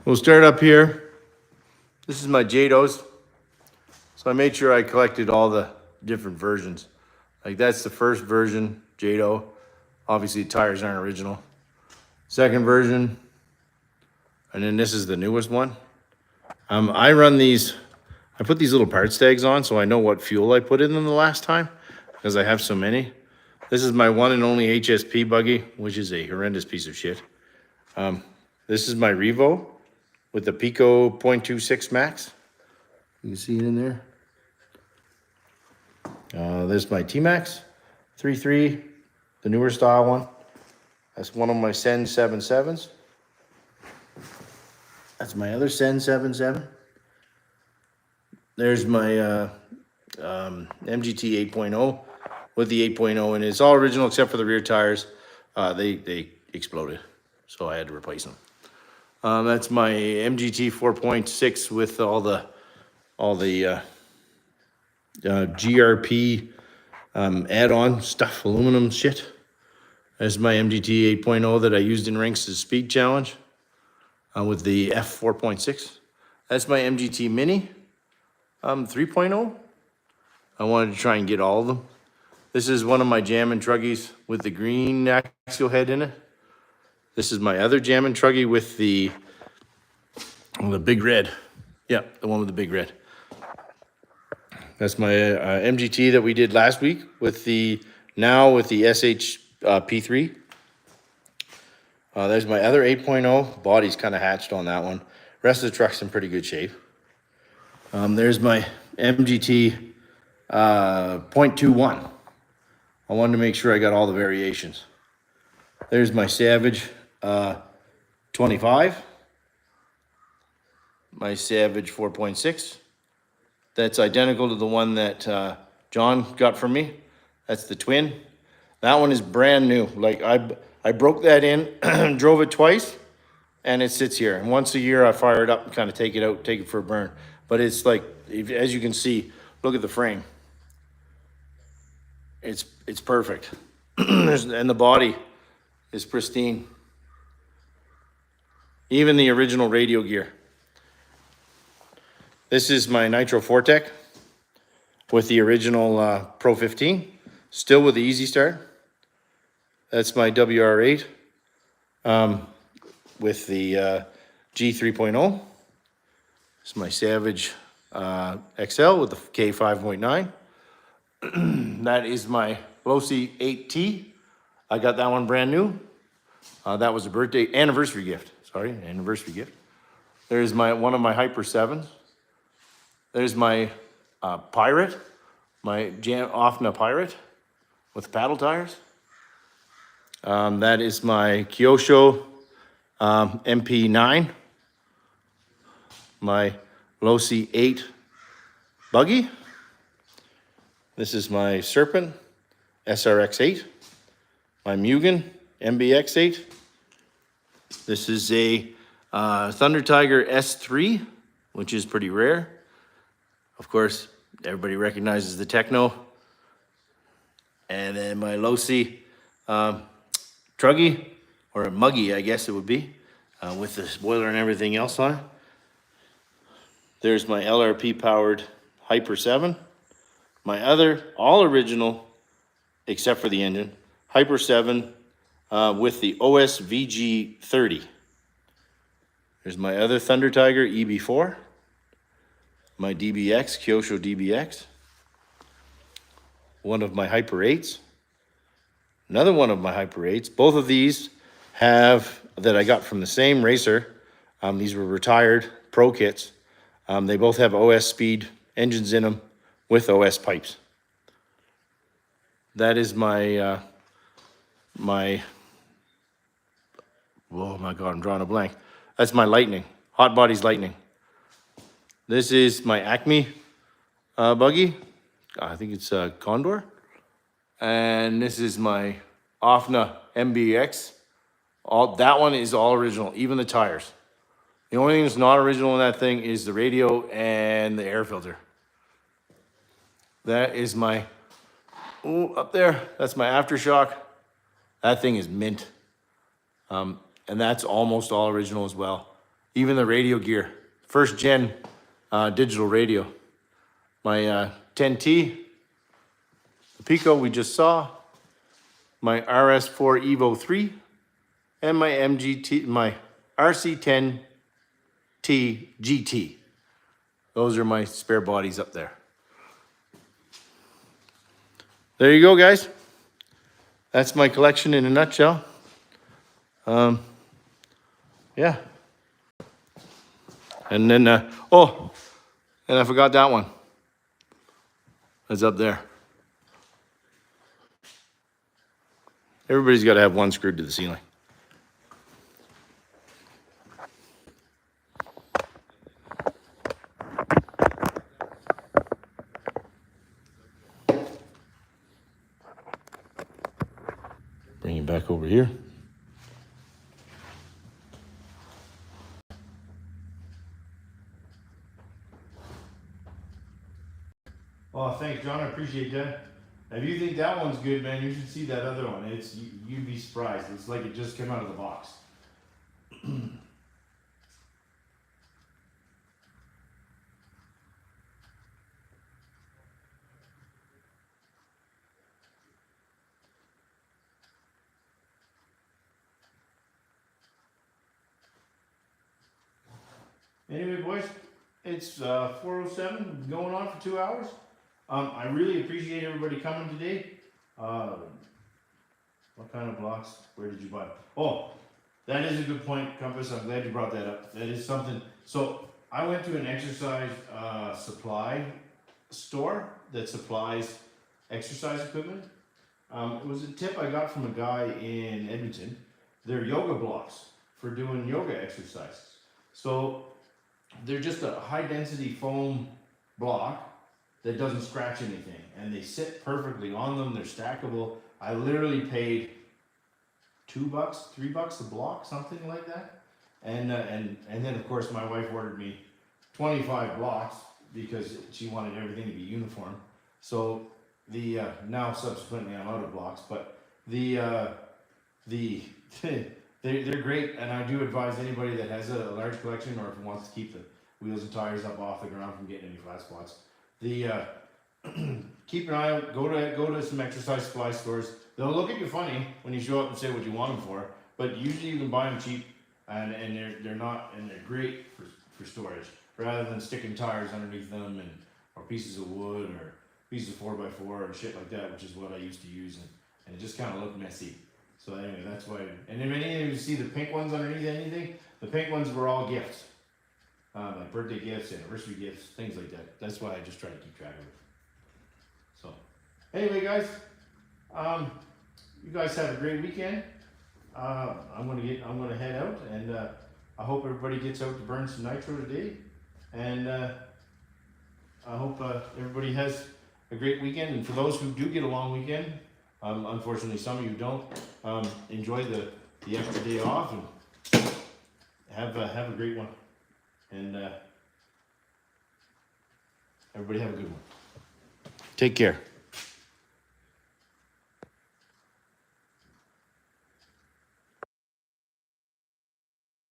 We'll start up here. This is my Jados. So I made sure I collected all the different versions. Like that's the first version, Jado. Obviously the tires aren't original. Second version, and then this is the newest one. I run these, I put these little parts tags on so I know what fuel I put in them the last time, because I have so many. This is my one and only HSP buggy, which is a horrendous piece of shit. This is my Revo with the Pico 0.26 max. You can see it in there. There's my T-Max 3.3, the newer style one. That's one of my Sen 7.7s. That's my other Sen 7.7. There's my MGT 8.0 with the 8.0, and it's all original except for the rear tires. They exploded, so I had to replace them. That's my MGT 4.6 with all the GRP add-on stuff, aluminum shit. There's my MGT 8.0 that I used in Rinks' speed challenge with the F4.6. That's my MGT Mini 3.0. I wanted to try and get all of them. This is one of my Jammin' Truggies with the green axial head in it. This is my other Jammin' Truggy with the big red. Yeah, the one with the big red. That's my MGT that we did last week with the SH P3. There's my other 8.0. Body's kind of hatched on that one. Rest of the truck's in pretty good shape. There's my MGT 0.21. I wanted to make sure I got all the variations. There's my Savage 25. My Savage 4.6. That's identical to the one that John got from me. That's the twin. That one is brand new. Like I broke that in, drove it twice, and it sits here. And once a year I fire it up and kind of take it out, take it for a burn. But it's like, as you can see, look at the frame. It's perfect. And the body is pristine. Even the original radio gear. This is my Nitro Fortec with the original Pro 15, still with the Easy Start. That's my WR8 with the G3.0. It's my Savage XL with the K5.9. That is my Losi 8T. I got that one brand new. That was a anniversary gift. There's one of my Hyper 7s. There's my Pirate, my Offna Pirate with paddle tires. That is my Kyosho MP9, my Losi 8 buggy. This is my Serpent SRX8, my Mugen MBX8. This is a Thunder Tiger S3, which is pretty rare. Of course, everybody recognizes the Techno. And then my Losi Truggy, or a Muggy, I guess it would be, with the spoiler and everything else on it. There's my LRP powered Hyper 7. My other, all original, except for the engine, Hyper 7 with the OS VG30. There's my other Thunder Tiger EB4. My DBX, Kyosho DBX. One of my Hyper 8s. Another one of my Hyper 8s. Both of these that I got from the same racer. These were retired Pro kits. They both have OS Speed engines in them with OS pipes. That is my, oh my God, I'm drawing a blank. That's my Lightning, Hot Bodies Lightning. This is my Acme buggy. I think it's Condor. And this is my Offna MBX. That one is all original, even the tires. The only thing that's not original in that thing is the radio and the air filter. That is my, up there, that's my Aftershock. That thing is mint. And that's almost all original as well. Even the radio gear, first gen digital radio. My 10T, the Pico we just saw, my RS4 Evo 3, and my my RC10T GT. Those are my spare bodies up there. There you go, guys. That's my collection in a nutshell. Yeah. And then, and I forgot that one. It's up there. Everybody's got to have one screwed to the ceiling. Bring it back over here. Oh, thanks, John. I appreciate that. If you think that one's good, man, you should see that other one. You'd be surprised. It's like it just came out of the box. Anyway, boys, it's 4:07, going on for 2 hours. I really appreciate everybody coming today. What kind of blocks? Where did you buy? Oh, that is a good point, Compass. I'm glad you brought that up. That is something. So I went to an exercise supply store that supplies exercise equipment. It was a tip I got from a guy in Edmonton. They're yoga blocks for doing yoga exercises. So they're just a high density foam block that doesn't scratch anything, and they sit perfectly on them. They're stackable. I literally paid $2, $3 a block, something like that. And then of course my wife ordered me 25 blocks because she wanted everything to be uniform. So the now subsequently I'm out of blocks, but they're great, and I do advise anybody that has a large collection or if wants to keep the wheels and tires up off the ground from getting any flat spots. Keep an eye out. Go to some exercise supply stores. They'll look at you funny when you show up and say what you want them for, but usually you can buy them cheap, and they're great for storage rather than sticking tires underneath them or pieces of wood or pieces of 4x4 and shit like that, which is what I used to use, and it just kind of looked messy. So anyway, that's why. And if any of you see the pink ones underneath anything, the pink ones were all gifts, like birthday gifts, anniversary gifts, things like that. That's why I just try to keep track of it. So anyway, guys, you guys have a great weekend. I'm gonna head out, and I hope everybody gets out to burn some nitro today, and I hope everybody has a great weekend. And for those who do get a long weekend, unfortunately some of you don't, enjoy the extra day off and have a great one, and everybody have a good one. Take care.